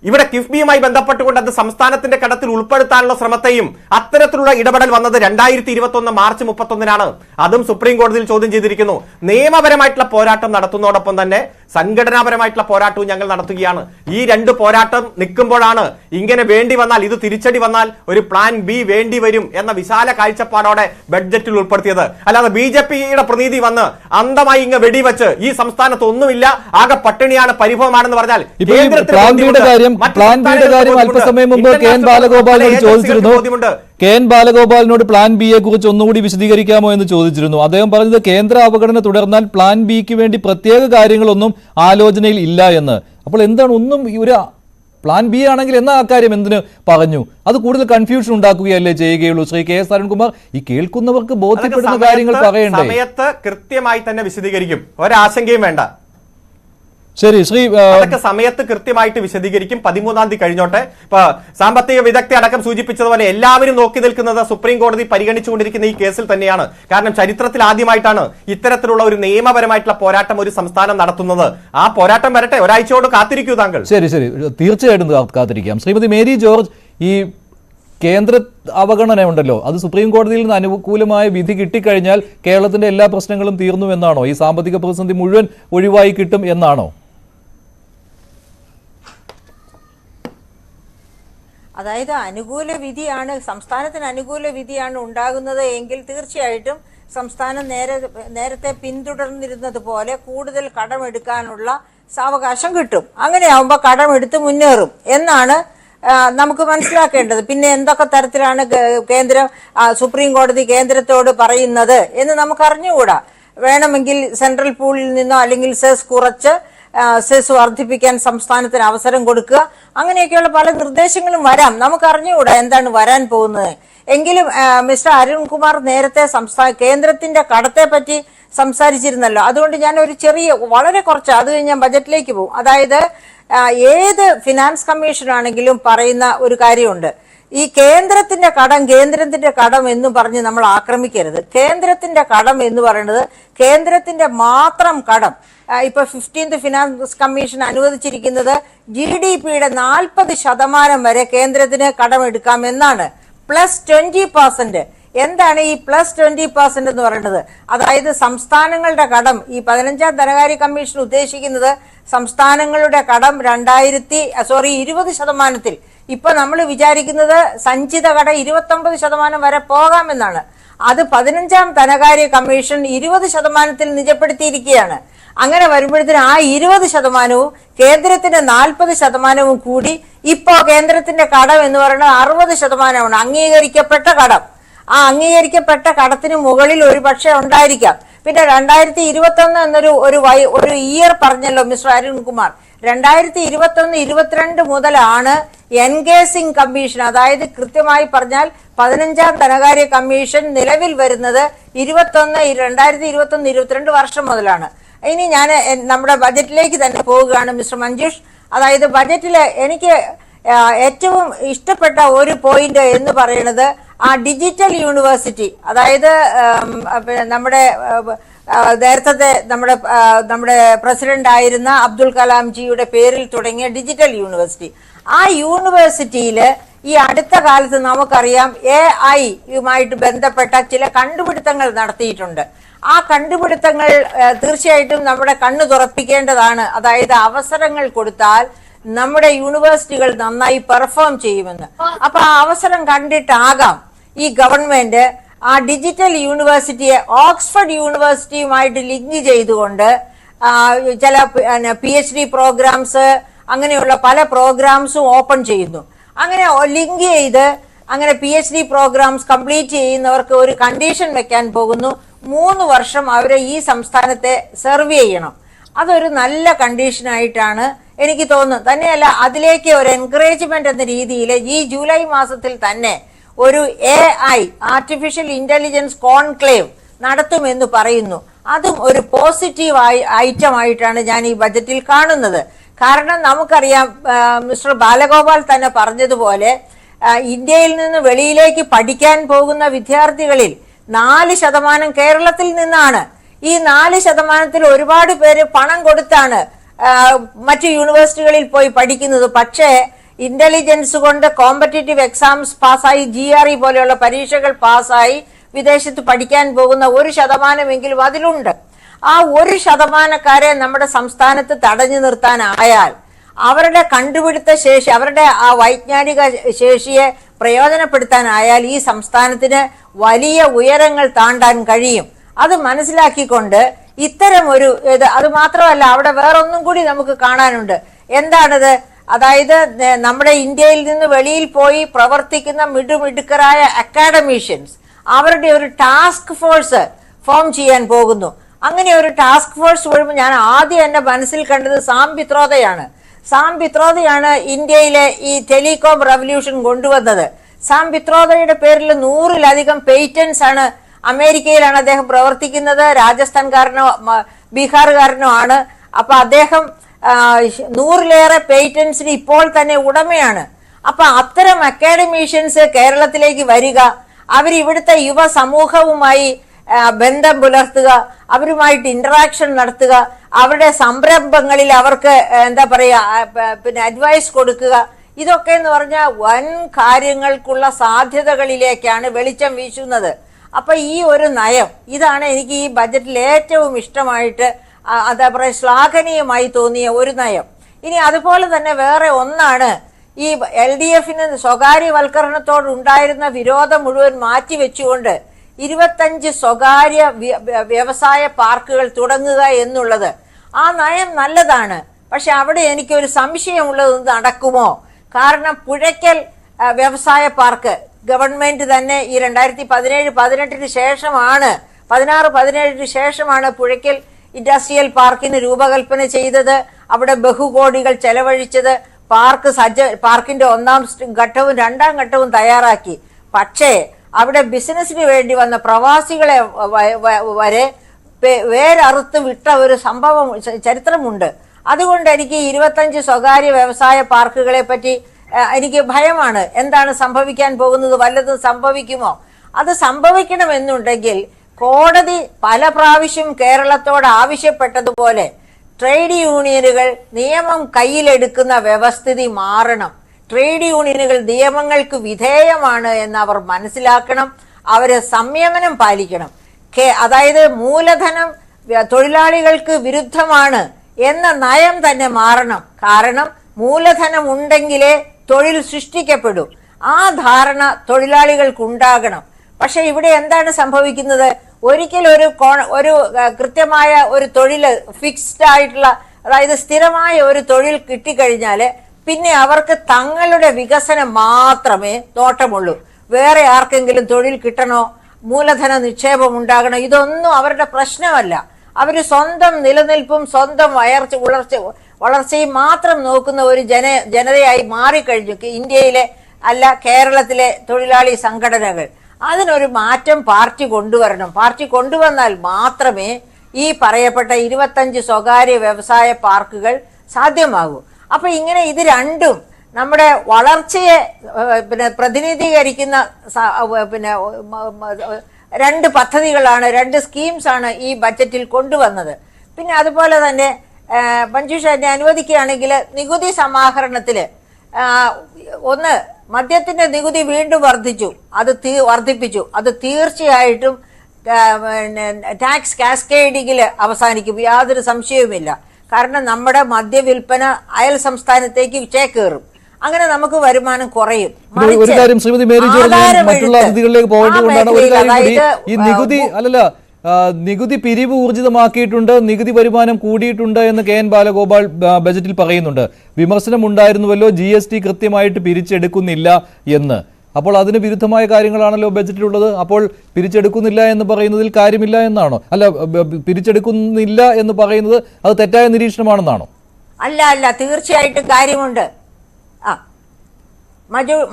ഇവിടെ കിഫ്ബിയുമായി ബന്ധപ്പെട്ടുകൊണ്ട് അത് സംസ്ഥാനത്തിന്റെ കടത്തിൽ ഉൾപ്പെടുത്താനുള്ള ശ്രമത്തെയും അത്തരത്തിലുള്ള ഇടപെടൽ വന്നത് 2021 മാർച്ച് 31-നാണ്. അതും സുപ്രീം കോടതിയിൽ ചോദ്യം ചെയ്തിരിക്കുന്നു. നിയമപരമായിട്ടുള്ള പോരാട്ടം നടത്തുന്നതോടൊപ്പം തന്നെ സംഘടനാപരമായിട്ടുള്ള പോരാട്ടവും ഞങ്ങൾ നടത്തുകയാണ്. ഈ രണ്ട് പോരാട്ടം നിൽക്കുമ്പോഴാണ് ഇങ്ങനെ വേണ്ടി വന്നാൽ, ഇത് തിരിച്ചടി വന്നാൽ ഒരു പ്ലാൻ ബി വേണ്ടി വരും എന്ന വിശാല കാഴ്ചപ്പാടോടെ ബഡ്ജറ്റിൽ ഉൾപ്പെടുത്തിയത്. അല്ലാതെ BJPയുടെ പ്രതിനിധി വന്ന് അന്ധമായി ഇങ്ങ് വെടിവെച്ച് ഈ സംസ്ഥാനത്ത് ഒന്നുമില്ല, ആകെ പട്ടിണിയാണ്, പരിഭവമാണെന്ന് പറഞ്ഞാൽ പ്ലാൻ ബിയുടെ കാര്യം അല്പസമയം മുമ്പ് കെ.എൻ. ബാലഗോപാലിനോട് ചോദിച്ചിരുന്നു. കെ.എൻ. ബാലഗോപാലിനോട് പ്ലാൻ ബിയെ കുറിച്ച് ഒന്നുകൂടി വിശദീകരിക്കാമോ എന്ന് ചോദിച്ചിരുന്നു. അദ്ദേഹം പറഞ്ഞത് കേന്ദ്ര അവഗണന തുടർന്നാൽ പ്ലാൻ ബിക്ക് വേണ്ടി പ്രത്യേക കാര്യങ്ങളൊന്നും ആലോചനയിൽ ഇല്ല എന്ന്. അപ്പോൾ എന്താണ് ഒന്നും ഒരു പ്ലാൻ ബി ആണെങ്കിൽ എന്നാ അക്കാര്യം എന്തിന് പറഞ്ഞു? അത് കൂടുതൽ കൺഫ്യൂഷൻ ഉണ്ടാക്കുകയല്ലേ ചെയ്യുകയുള്ളൂ. ശ്രീ കെ.എസ്. അരുൺകുമാർ, ഈ കേൾക്കുന്നവർക്ക് ബോധ്യപ്പെടുന്ന കാര്യങ്ങൾ പറയണ്ടേ? സമയത്ത് കൃത്യമായി തന്നെ വിശദീകരിക്കും, ഒരാശങ്കയും വേണ്ട. ശരി, ശ്രീ അതൊക്കെ സമയത്ത് കൃത്യമായിട്ട് വിശദീകരിക്കും. 13-ാം തീയതി കഴിഞ്ഞോട്ടെ. ഇപ്പൊ സാമ്പത്തിക വിദഗ്ധ അടക്കം സൂചിപ്പിച്ചതുപോലെ എല്ലാവരും നോക്കി നിൽക്കുന്നത് സുപ്രീം കോടതി പരിഗണിച്ചുകൊണ്ടിരിക്കുന്ന ഈ കേസിൽ തന്നെയാണ്. കാരണം ചരിത്രത്തിൽ ആദ്യമായിട്ടാണ് ഇത്തരത്തിലുള്ള ഒരു നിയമപരമായിട്ടുള്ള പോരാട്ടം ഒരു സംസ്ഥാനം നടത്തുന്നത്. ആ പോരാട്ടം വരട്ടെ, ഒരാഴ്ചയോട് കാത്തിരിക്കൂ താങ്കൾ. ശരി, തീർച്ചയായിട്ടും കാത്തിരിക്കാം. ശ്രീമതി മേരി ജോർജ്, ഈ കേന്ദ്ര അവഗണന ഉണ്ടല്ലോ, അത് സുപ്രീം കോടതിയിൽ നിന്ന് അനുകൂലമായ വിധി കിട്ടിക്കഴിഞ്ഞാൽ കേരളത്തിന്റെ എല്ലാ പ്രശ്നങ്ങളും തീർന്നു എന്നാണോ? ഈ സാമ്പത്തിക പ്രതിസന്ധി മുഴുവൻ ഒഴിവായി കിട്ടും എന്നാണോ? അതായത് അനുകൂല വിധിയാണ്, സംസ്ഥാനത്തിന് അനുകൂല വിധിയാണ് ഉണ്ടാകുന്നത് എങ്കിൽ തീർച്ചയായിട്ടും സംസ്ഥാനം നേരത്തെ പിന്തുടർന്നിരുന്നത് പോലെ കൂടുതൽ കടമെടുക്കാനുള്ള സാവകാശം കിട്ടും. അങ്ങനെയാവുമ്പോൾ കടമെടുത്ത് മുന്നേറും എന്നാണ് നമുക്ക് മനസ്സിലാക്കേണ്ടത്. പിന്നെ എന്തൊക്കെ തരത്തിലാണ് സുപ്രീം കോടതി കേന്ദ്രത്തോട് പറയുന്നത് എന്ന് നമുക്ക് അറിഞ്ഞുകൂടാ. വേണമെങ്കിൽ സെൻട്രൽ പൂളിൽ നിന്നോ അല്ലെങ്കിൽ സെസ് കുറച്ച് സെസ് വർദ്ധിപ്പിക്കാൻ സംസ്ഥാനത്തിന് അവസരം കൊടുക്കുക, അങ്ങനെയൊക്കെയുള്ള പല നിർദ്ദേശങ്ങളും വരാം. നമുക്ക് അറിഞ്ഞുകൂടാ എന്താണ് വരാൻ പോകുന്നത്. എങ്കിലും മിസ്റ്റർ അരുൺകുമാർ നേരത്തെ കേന്ദ്രത്തിന്റെ കടത്തെ പറ്റി സംസാരിച്ചിരുന്നല്ലോ. അതുകൊണ്ട് ഞാൻ ഒരു വളരെ കുറച്ച്, അത് കഴിഞ്ഞ് ഞാൻ ബജറ്റിലേക്ക് പോകും. അതായത് ഏത് ഫിനാൻസ് കമ്മീഷൻ ആണെങ്കിലും പറയുന്ന ഒരു കാര്യമുണ്ട്, ഈ കേന്ദ്രത്തിന്റെ കടം എന്ന് പറഞ്ഞ് നമ്മൾ ആക്രമിക്കരുത്. കേന്ദ്രത്തിന്റെ കടം എന്ന് പറയുന്നത് കേന്ദ്രത്തിന്റെ മാത്രം കടം. ഇപ്പൊ 15th ഫിനാൻസ് കമ്മീഷൻ അനുവദിച്ചിരിക്കുന്നത് GDPയുടെ 40% വരെ കേന്ദ്രത്തിന് കടമെടുക്കാമെന്നാണ്. +20%. എന്താണ് ഈ +20% എന്ന് പറയുന്നത്? അതായത് സംസ്ഥാനങ്ങളുടെ കടം, ഈ 15ാം ധനകാര്യ കമ്മീഷൻ ഉദ്ദേശിക്കുന്നത് സംസ്ഥാനങ്ങളുടെ കടം 20% ഇപ്പൊ നമ്മൾ വിചാരിക്കുന്നത് സഞ്ചിത കടം 29% വരെ പോകാമെന്നാണ്. അത് 15ാം ധനകാര്യ കമ്മീഷൻ 20% നിജപ്പെടുത്തിയിരിക്കുകയാണ്. അങ്ങനെ വരുമ്പോഴത്തേന് ആ 20%വും കേന്ദ്രത്തിന്റെ 40%വും കൂടി ഇപ്പോ കേന്ദ്രത്തിന്റെ കടം എന്ന് പറയുന്നത് 60%, അംഗീകരിക്കപ്പെട്ട കടം. ആ അംഗീകരിക്കപ്പെട്ട കടത്തിന് മുകളിൽ ഒരു പക്ഷേ ഉണ്ടായിരിക്കാം. പിന്നെ 2021 എന്നൊരു ഇയർ പറഞ്ഞല്ലോ മിസ്റ്റർ അരുൺകുമാർ. 2021-22 മുതലാണ് എൻഗേസിംഗ് കമ്മീഷൻ, അതായത് കൃത്യമായി പറഞ്ഞാൽ 15ാം ധനകാര്യ കമ്മീഷൻ നിലവിൽ വരുന്നത് 2021-22 വർഷം മുതലാണ്. ഇനി ഞാൻ നമ്മുടെ ബജറ്റിലേക്ക് തന്നെ പോവുകയാണ് മിസ്റ്റർ മഞ്ജുഷ്. അതായത് ബജറ്റില് എനിക്ക് ഏറ്റവും ഇഷ്ടപ്പെട്ട ഒരു പോയിന്റ് എന്ന് പറയുന്നത് ആ ഡിജിറ്റൽ യൂണിവേഴ്സിറ്റി, അതായത് നമ്മുടെ നേരത്തെ നമ്മുടെ പ്രസിഡന്റ് ആയിരുന്ന അബ്ദുൽ കലാം ജിയുടെ പേരിൽ തുടങ്ങിയ ഡിജിറ്റൽ യൂണിവേഴ്സിറ്റി. ആ യൂണിവേഴ്സിറ്റിയിൽ ഈ അടുത്ത കാലത്ത് നമുക്കറിയാം AI-യുമായിട്ട് ബന്ധപ്പെട്ട ചില കണ്ടുപിടുത്തങ്ങൾ നടത്തിയിട്ടുണ്ട്. ആ കണ്ടുപിടുത്തങ്ങൾ തീർച്ചയായിട്ടും നമ്മുടെ കണ്ണു തുറപ്പിക്കേണ്ടതാണ്. അതായത് അവസരങ്ങൾ കൊടുത്താൽ നമ്മുടെ യൂണിവേഴ്സിറ്റികൾ നന്നായി പെർഫോം ചെയ്യുമെന്ന്. അപ്പൊ ആ അവസരം കണ്ടിട്ടാകാം ഈ ഗവൺമെന്റ് ആ ഡിജിറ്റൽ യൂണിവേഴ്സിറ്റിയെ ഓക്സ്ഫോർഡ് യൂണിവേഴ്സിറ്റിയുമായിട്ട് ലിങ്ക് ചെയ്തുകൊണ്ട് ചില PhD പ്രോഗ്രാംസ്, അങ്ങനെയുള്ള പല പ്രോഗ്രാംസും ഓപ്പൺ ചെയ്യുന്നു. അങ്ങനെ ലിങ്ക് ചെയ്ത് അങ്ങനെ PhD പ്രോഗ്രാംസ് കംപ്ലീറ്റ് ചെയ്യുന്നവർക്ക് ഒരു കണ്ടീഷൻ വെക്കാൻ പോകുന്നു, 3 വർഷം അവരെ ഈ സംസ്ഥാനത്തെ സെർവ് ചെയ്യണം. അതൊരു നല്ല കണ്ടീഷനായിട്ടാണ് എനിക്ക് തോന്നുന്നത്. തന്നെയല്ല, അതിലേക്ക് ഒരു എൻകറേജ്മെന്റ് എന്ന രീതിയിൽ ഈ ജൂലൈ മാസത്തിൽ തന്നെ ഒരു AI ആർട്ടിഫിഷ്യൽ ഇന്റലിജൻസ് കോൺക്ലേവ് നടത്തുമെന്ന് പറയുന്നു. അതും ഒരു പോസിറ്റീവ് ഐറ്റം ആയിട്ടാണ് ഞാൻ ഈ ബജറ്റിൽ കാണുന്നത്. കാരണം നമുക്കറിയാം, മിസ്റ്റർ ബാലഗോപാൽ തന്നെ പറഞ്ഞതുപോലെ ഇന്ത്യയിൽ നിന്ന് വെളിയിലേക്ക് പഠിക്കാൻ പോകുന്ന വിദ്യാർത്ഥികളിൽ 4% കേരളത്തിൽ നിന്നാണ്. ഈ 4%-ൽ ഒരുപാട് പേര് പണം കൊടുത്താണ് മറ്റു യൂണിവേഴ്സിറ്റികളിൽ പോയി പഠിക്കുന്നത്. പക്ഷേ ഇന്റലിജൻസ് കൊണ്ട് കോമ്പറ്റേറ്റീവ് എക്സാംസ് പാസ്സായി, GRE പോലെയുള്ള പരീക്ഷകൾ പാസ്സായി വിദേശത്ത് പഠിക്കാൻ പോകുന്ന 1% അതിലുണ്ട്. ആ 1% നമ്മുടെ സംസ്ഥാനത്ത് തടഞ്ഞു നിർത്താനായാൽ, അവരുടെ കണ്ടുപിടുത്ത ശേഷി, അവരുടെ ആ വൈജ്ഞാനിക ശേഷിയെ പ്രയോജനപ്പെടുത്താനായാൽ ഈ സംസ്ഥാനത്തിന് വലിയ ഉയരങ്ങൾ താണ്ടാൻ കഴിയും. അത് മനസ്സിലാക്കിക്കൊണ്ട് ഇത്തരം ഒരു അത് മാത്രമല്ല, അവിടെ വേറൊന്നും കൂടി നമുക്ക് കാണാനുണ്ട്. എന്താണത്? അതായത് നമ്മുടെ ഇന്ത്യയിൽ നിന്ന് വെളിയിൽ പോയി പ്രവർത്തിക്കുന്ന മിടുമിടുക്കരായ അക്കാഡമീഷ്യൻസ് അവരുടെ ഒരു ടാസ്ക് ഫോഴ്സ് ഫോം ചെയ്യാൻ പോകുന്നു. അങ്ങനെ ഒരു ടാസ്ക് ഫോഴ്സ് വരുമ്പോൾ ഞാൻ ആദ്യം എന്റെ മനസ്സിൽ കണ്ടത് സാം പിത്രോദയാണ് ഇന്ത്യയിലെ ഈ ടെലികോം റവല്യൂഷൻ കൊണ്ടുവന്നത്. സാം പിത്രോദയുടെ പേരിൽ 100-ലധികം പേറ്റന്റ്സ് ആണ്. അമേരിക്കയിലാണ് അദ്ദേഹം പ്രവർത്തിക്കുന്നത്. രാജസ്ഥാൻകാരനോ ബീഹാറുകാരനോ ആണ്. അപ്പൊ അദ്ദേഹം 100-ലേറെ പേറ്റന്റ്സിന് ഇപ്പോൾ തന്നെ ഉടമയാണ്. അപ്പൊ അത്തരം അക്കാഡമീഷ്യൻസ് കേരളത്തിലേക്ക് വരിക, അവരിവിടുത്തെ യുവ സമൂഹവുമായി ബന്ധം പുലർത്തുക, അവരുമായിട്ട് ഇന്ററാക്ഷൻ നടത്തുക, അവരുടെ സംരംഭങ്ങളിൽ അവർക്ക് എന്താ പറയാ പിന്നെ അഡ്വൈസ് കൊടുക്കുക, ഇതൊക്കെ എന്ന് പറഞ്ഞാൽ വൻ കാര്യങ്ങൾക്കുള്ള സാധ്യതകളിലേക്കാണ് വെളിച്ചം വീശുന്നത്. അപ്പൊ ഈ ഒരു നയം, ഇതാണ് എനിക്ക് ഈ ബജറ്റിൽ ഏറ്റവും ഇഷ്ടമായിട്ട് എന്താ പറയുക ശ്ലാഘനീയമായി തോന്നിയ ഒരു നയം. ഇനി അതുപോലെ തന്നെ വേറെ ഒന്നാണ്, ഈ LDFന് സ്വകാര്യവൽക്കരണത്തോട് ഉണ്ടായിരുന്ന വിരോധം മുഴുവൻ മാറ്റിവെച്ചുകൊണ്ട് 25 സ്വകാര്യ വ്യവസായ പാർക്കുകൾ തുടങ്ങുക എന്നുള്ളത്. ആ നയം നല്ലതാണ്. പക്ഷെ അവിടെ എനിക്കൊരു സംശയമുള്ളത് നടക്കുമോ? കാരണം പുഴയ്ക്കൽ വ്യവസായ പാർക്ക് ഗവൺമെന്റ് തന്നെ ഈ 2017-18 ശേഷമാണ്, 16-17 ശേഷമാണ് പുഴയ്ക്കൽ ഇൻഡസ്ട്രിയൽ പാർക്കിന് രൂപകൽപ്പന ചെയ്തത്. അവിടെ ബഹുകോടികൾ ചെലവഴിച്ചത്. പാർക്കിന്റെ 1ാം ഘട്ടവും 2ാം ഘട്ടവും തയ്യാറാക്കി. പക്ഷേ അവിടെ ബിസിനസിന് വേണ്ടി വന്ന പ്രവാസികളെ വരെ വേരറുത്ത് വിട്ട ഒരു സംഭവം ചരിത്രമുണ്ട്. അതുകൊണ്ട് എനിക്ക് 25 സ്വകാര്യ വ്യവസായ പാർക്കുകളെ പറ്റി എനിക്ക് ഭയമാണ്. എന്താണ് സംഭവിക്കാൻ പോകുന്നത്? വല്ലതും സംഭവിക്കുമോ? അത് സംഭവിക്കണമെന്നുണ്ടെങ്കിൽ കോടതി പല പ്രാവശ്യം കേരളത്തോട് ആവശ്യപ്പെട്ടതുപോലെ ട്രേഡ് യൂണിയനുകൾ നിയമം കയ്യിലെടുക്കുന്ന വ്യവസ്ഥിതി മാറണം. ട്രേഡ് യൂണിയനുകൾ നിയമങ്ങൾക്ക് വിധേയമാണ് എന്ന് അവർ മനസ്സിലാക്കണം. അവര് സംയമനം പാലിക്കണം. അതായത് മൂലധനം തൊഴിലാളികൾക്ക് വിരുദ്ധമാണ് എന്ന നയം തന്നെ മാറണം. കാരണം മൂലധനം ഉണ്ടെങ്കിലേ തൊഴിൽ സൃഷ്ടിക്കപ്പെടൂ. ആ ധാരണ തൊഴിലാളികൾക്ക് ഉണ്ടാകണം. പക്ഷെ ഇവിടെ എന്താണ് സംഭവിക്കുന്നത്? ഒരിക്കലും ഒരു കൃത്യമായ ഒരു തൊഴിൽ, ഫിക്സ്ഡ് ആയിട്ടുള്ള, അതായത് സ്ഥിരമായ ഒരു തൊഴിൽ കിട്ടിക്കഴിഞ്ഞാല് പിന്നെ അവർക്ക് തങ്ങളുടെ വികസനം മാത്രമേ നോട്ടമുള്ളൂ. വേറെ ആർക്കെങ്കിലും തൊഴിൽ കിട്ടണോ, മൂലധന നിക്ഷേപം ഉണ്ടാകണോ, ഇതൊന്നും അവരുടെ പ്രശ്നമല്ല. അവര് സ്വന്തം നിലനിൽപ്പും സ്വന്തം വളർച്ചയും മാത്രം നോക്കുന്ന ഒരു ജനതയായി മാറിക്കഴിഞ്ഞു ഇന്ത്യയിലെ അല്ല കേരളത്തിലെ തൊഴിലാളി സംഘടനകൾ. അതിനൊരു മാറ്റം പാർട്ടി കൊണ്ടുവരണം. പാർട്ടി കൊണ്ടുവന്നാൽ മാത്രമേ ഈ പറയപ്പെട്ട 25 സ്വകാര്യ വ്യവസായ പാർക്കുകൾ സാധ്യമാകൂ. അപ്പൊ ഇങ്ങനെ ഇത് രണ്ടും നമ്മുടെ വളർച്ചയെ പ്രതിനിധീകരിക്കുന്ന രണ്ട് പദ്ധതികളാണ്, രണ്ട് സ്കീംസ് ആണ് ഈ ബജറ്റിൽ കൊണ്ടുവന്നത്. പിന്നെ അതുപോലെ തന്നെ മഞ്ജുഷ എന്നെ അനുവദിക്കുകയാണെങ്കിൽ നികുതി സമാഹരണത്തില് ഒന്ന് മദ്യത്തിന്റെ നികുതി വീണ്ടും വർദ്ധിപ്പിച്ചു. അത് തീർച്ചയായിട്ടും ടാക്സ് കാസ്കേഡിങ്ങിൽ അവസാനിക്കും, യാതൊരു സംശയവുമില്ല. കാരണം നമ്മുടെ മദ്യവിൽപ്പന അയൽ സംസ്ഥാനത്തേക്ക് ചേക്കേറും. അങ്ങനെ നമുക്ക് വരുമാനം കുറയും. ഒരു കാര്യം ശ്രീമതി മേരി ജോർജ്, മറ്റുള്ള അതിഥികളിലേക്ക് പോകേണ്ടതുകൊണ്ടാണ് ഒരു കാര്യം കൂടി. ഈ നികുതി നികുതി പിരിവ് ഊർജിതമാക്കിയിട്ടുണ്ട്, നികുതി വരുമാനം കൂടിയിട്ടുണ്ട് എന്ന് KN ബാലഗോപാൽ ബജറ്റിൽ പറയുന്നുണ്ട്. വിമർശനം ഉണ്ടായിരുന്നുവല്ലോ GST കൃത്യമായിട്ട് പിരിച്ചെടുക്കുന്നില്ല എന്ന്. അപ്പോൾ അതിന് വിരുദ്ധമായ കാര്യങ്ങളാണല്ലോ ബജറ്റിലുള്ളത്. അപ്പോൾ പിരിച്ചെടുക്കുന്നില്ല എന്ന് പറയുന്നതിൽ കാര്യമില്ല എന്നാണോ? അല്ല, പിരിച്ചെടുക്കുന്നില്ല എന്ന് പറയുന്നത് അത് തെറ്റായ നിരീക്ഷണമാണെന്നാണോ? അല്ല, തീർച്ചയായിട്ടും കാര്യമുണ്ട്.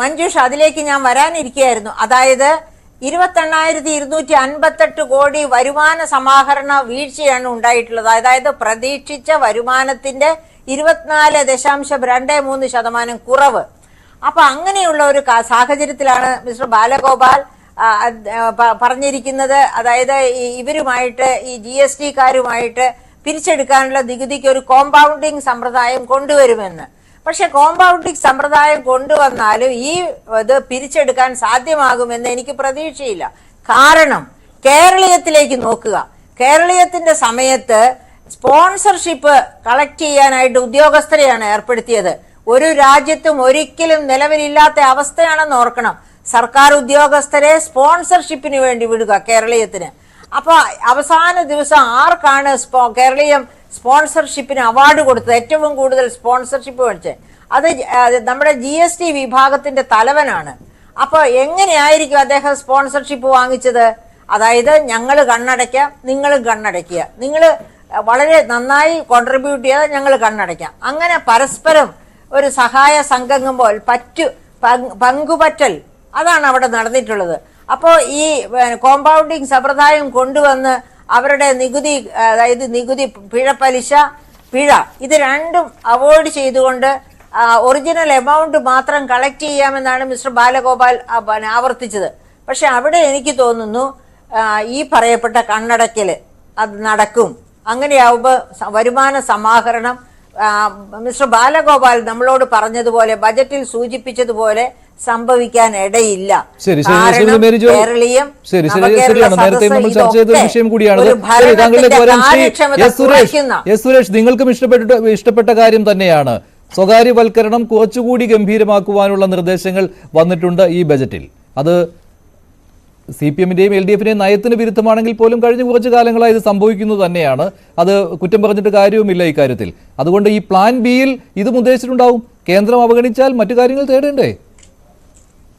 മഞ്ജുഷ, അതിലേക്ക് ഞാൻ വരാനിരിക്കുകയായിരുന്നു. അതായത് 28,258 കോടി വരുമാന സമാഹരണ വീഴ്ചയാണ് ഉണ്ടായിട്ടുള്ളത്. അതായത് പ്രതീക്ഷിച്ച വരുമാനത്തിന്റെ 24.23% കുറവ്. അപ്പൊ അങ്ങനെയുള്ള ഒരു സാഹചര്യത്തിലാണ് മിസ്റ്റർ ബാലഗോപാൽ പറഞ്ഞിരിക്കുന്നത്. അതായത് ഇവരുമായിട്ട്, ഈ GSTക്കാരുമായിട്ട് പിരിച്ചെടുക്കാനുള്ള നികുതിക്ക് ഒരു കോമ്പൗണ്ടിങ് സമ്പ്രദായം കൊണ്ടുവരുമെന്ന്. പക്ഷെ കോമ്പൗണ്ടിങ് സമ്പ്രദായം കൊണ്ടുവന്നാലും ഈ ഇത് പിരിച്ചെടുക്കാൻ സാധ്യമാകുമെന്ന് എനിക്ക് പ്രതീക്ഷയില്ല. കാരണം കേരളീയത്തിലേക്ക് നോക്കുക. കേരളീയത്തിന്റെ സമയത്ത് സ്പോൺസർഷിപ്പ് കളക്ട് ചെയ്യാനായിട്ട് ഉദ്യോഗസ്ഥരെയാണ് ഏർപ്പെടുത്തിയത്. ഒരു രാജ്യത്തും ഒരിക്കലും നിലവിലില്ലാത്ത അവസ്ഥയാണെന്ന് ഓർക്കണം. സർക്കാർ ഉദ്യോഗസ്ഥരെ സ്പോൺസർഷിപ്പിന് വേണ്ടി വിടുക കേരളീയത്തിന്. അപ്പൊ അവസാന ദിവസം ആർക്കാണ് കേരളീയം സ്പോൺസർഷിപ്പിന് അവാർഡ് കൊടുത്തത്? ഏറ്റവും കൂടുതൽ സ്പോൺസർഷിപ്പ് മേടിച്ചത് അത് നമ്മുടെ GST വിഭാഗത്തിന്റെ തലവനാണ്. അപ്പൊ എങ്ങനെയായിരിക്കും അദ്ദേഹം സ്പോൺസർഷിപ്പ് വാങ്ങിച്ചത്? അതായത് ഞങ്ങൾ കണ്ണടയ്ക്കാം, നിങ്ങളും കണ്ണടയ്ക്കുക, നിങ്ങൾ വളരെ നന്നായി കോൺട്രിബ്യൂട്ട് ചെയ്താൽ ഞങ്ങൾ കണ്ണടയ്ക്കാം. അങ്ങനെ പരസ്പരം ഒരു സഹായ സംഘങ്ങുമ്പോൾ പങ്കുപറ്റൽ അതാണ് അവിടെ നടന്നിട്ടുള്ളത്. അപ്പോൾ ഈ കോമ്പൗണ്ടിങ് സമ്പ്രദായം കൊണ്ടുവന്ന് അവരുടെ നികുതി, അതായത് നികുതി പിഴ ഇത് രണ്ടും അവോയ്ഡ് ചെയ്തുകൊണ്ട് ഒറിജിനൽ എമൗണ്ട് മാത്രം കളക്ട് ചെയ്യാമെന്നാണ് മിസ്റ്റർ ബാലഗോപാൽ ആവർത്തിച്ചത്. പക്ഷെ അവിടെ എനിക്ക് തോന്നുന്നു ഈ പറയപ്പെട്ട കണ്ണടയ്ക്കല് അത് നടക്കും. അങ്ങനെയാവുമ്പോൾ വരുമാന സമാഹരണം മിസ്റ്റർ ബാലഗോപാൽ നമ്മളോട് പറഞ്ഞതുപോലെ, ബജറ്റിൽ സൂചിപ്പിച്ചതുപോലെ സംഭവിക്കാൻ ഇടയില്ല. കേരളീയം സുരേഷ്, നിങ്ങൾക്കും ഇഷ്ടപ്പെട്ട കാര്യം തന്നെയാണ്. സ്വകാര്യവൽക്കരണം കുറച്ചുകൂടി ഗംഭീരമാക്കുവാനുള്ള നിർദ്ദേശങ്ങൾ വന്നിട്ടുണ്ട് ഈ ബജറ്റിൽ. അത് CPM-ന്റെയും LDF-ന്റെയും നയത്തിന് വിരുദ്ധമാണെങ്കിൽ പോലും കഴിഞ്ഞ കുറച്ചു കാലങ്ങളായി ഇത് സംഭവിക്കുന്നത് തന്നെയാണ്. അത് കുറ്റം പറഞ്ഞിട്ട് കാര്യവുമില്ല ഇക്കാര്യത്തിൽ. അതുകൊണ്ട് ഈ പ്ലാൻ ബിയിൽ ഇതും ഉദ്ദേശിച്ചിട്ടുണ്ടാവും. കേന്ദ്രം അവഗണിച്ചാൽ മറ്റു കാര്യങ്ങൾ തേടേണ്ടേ?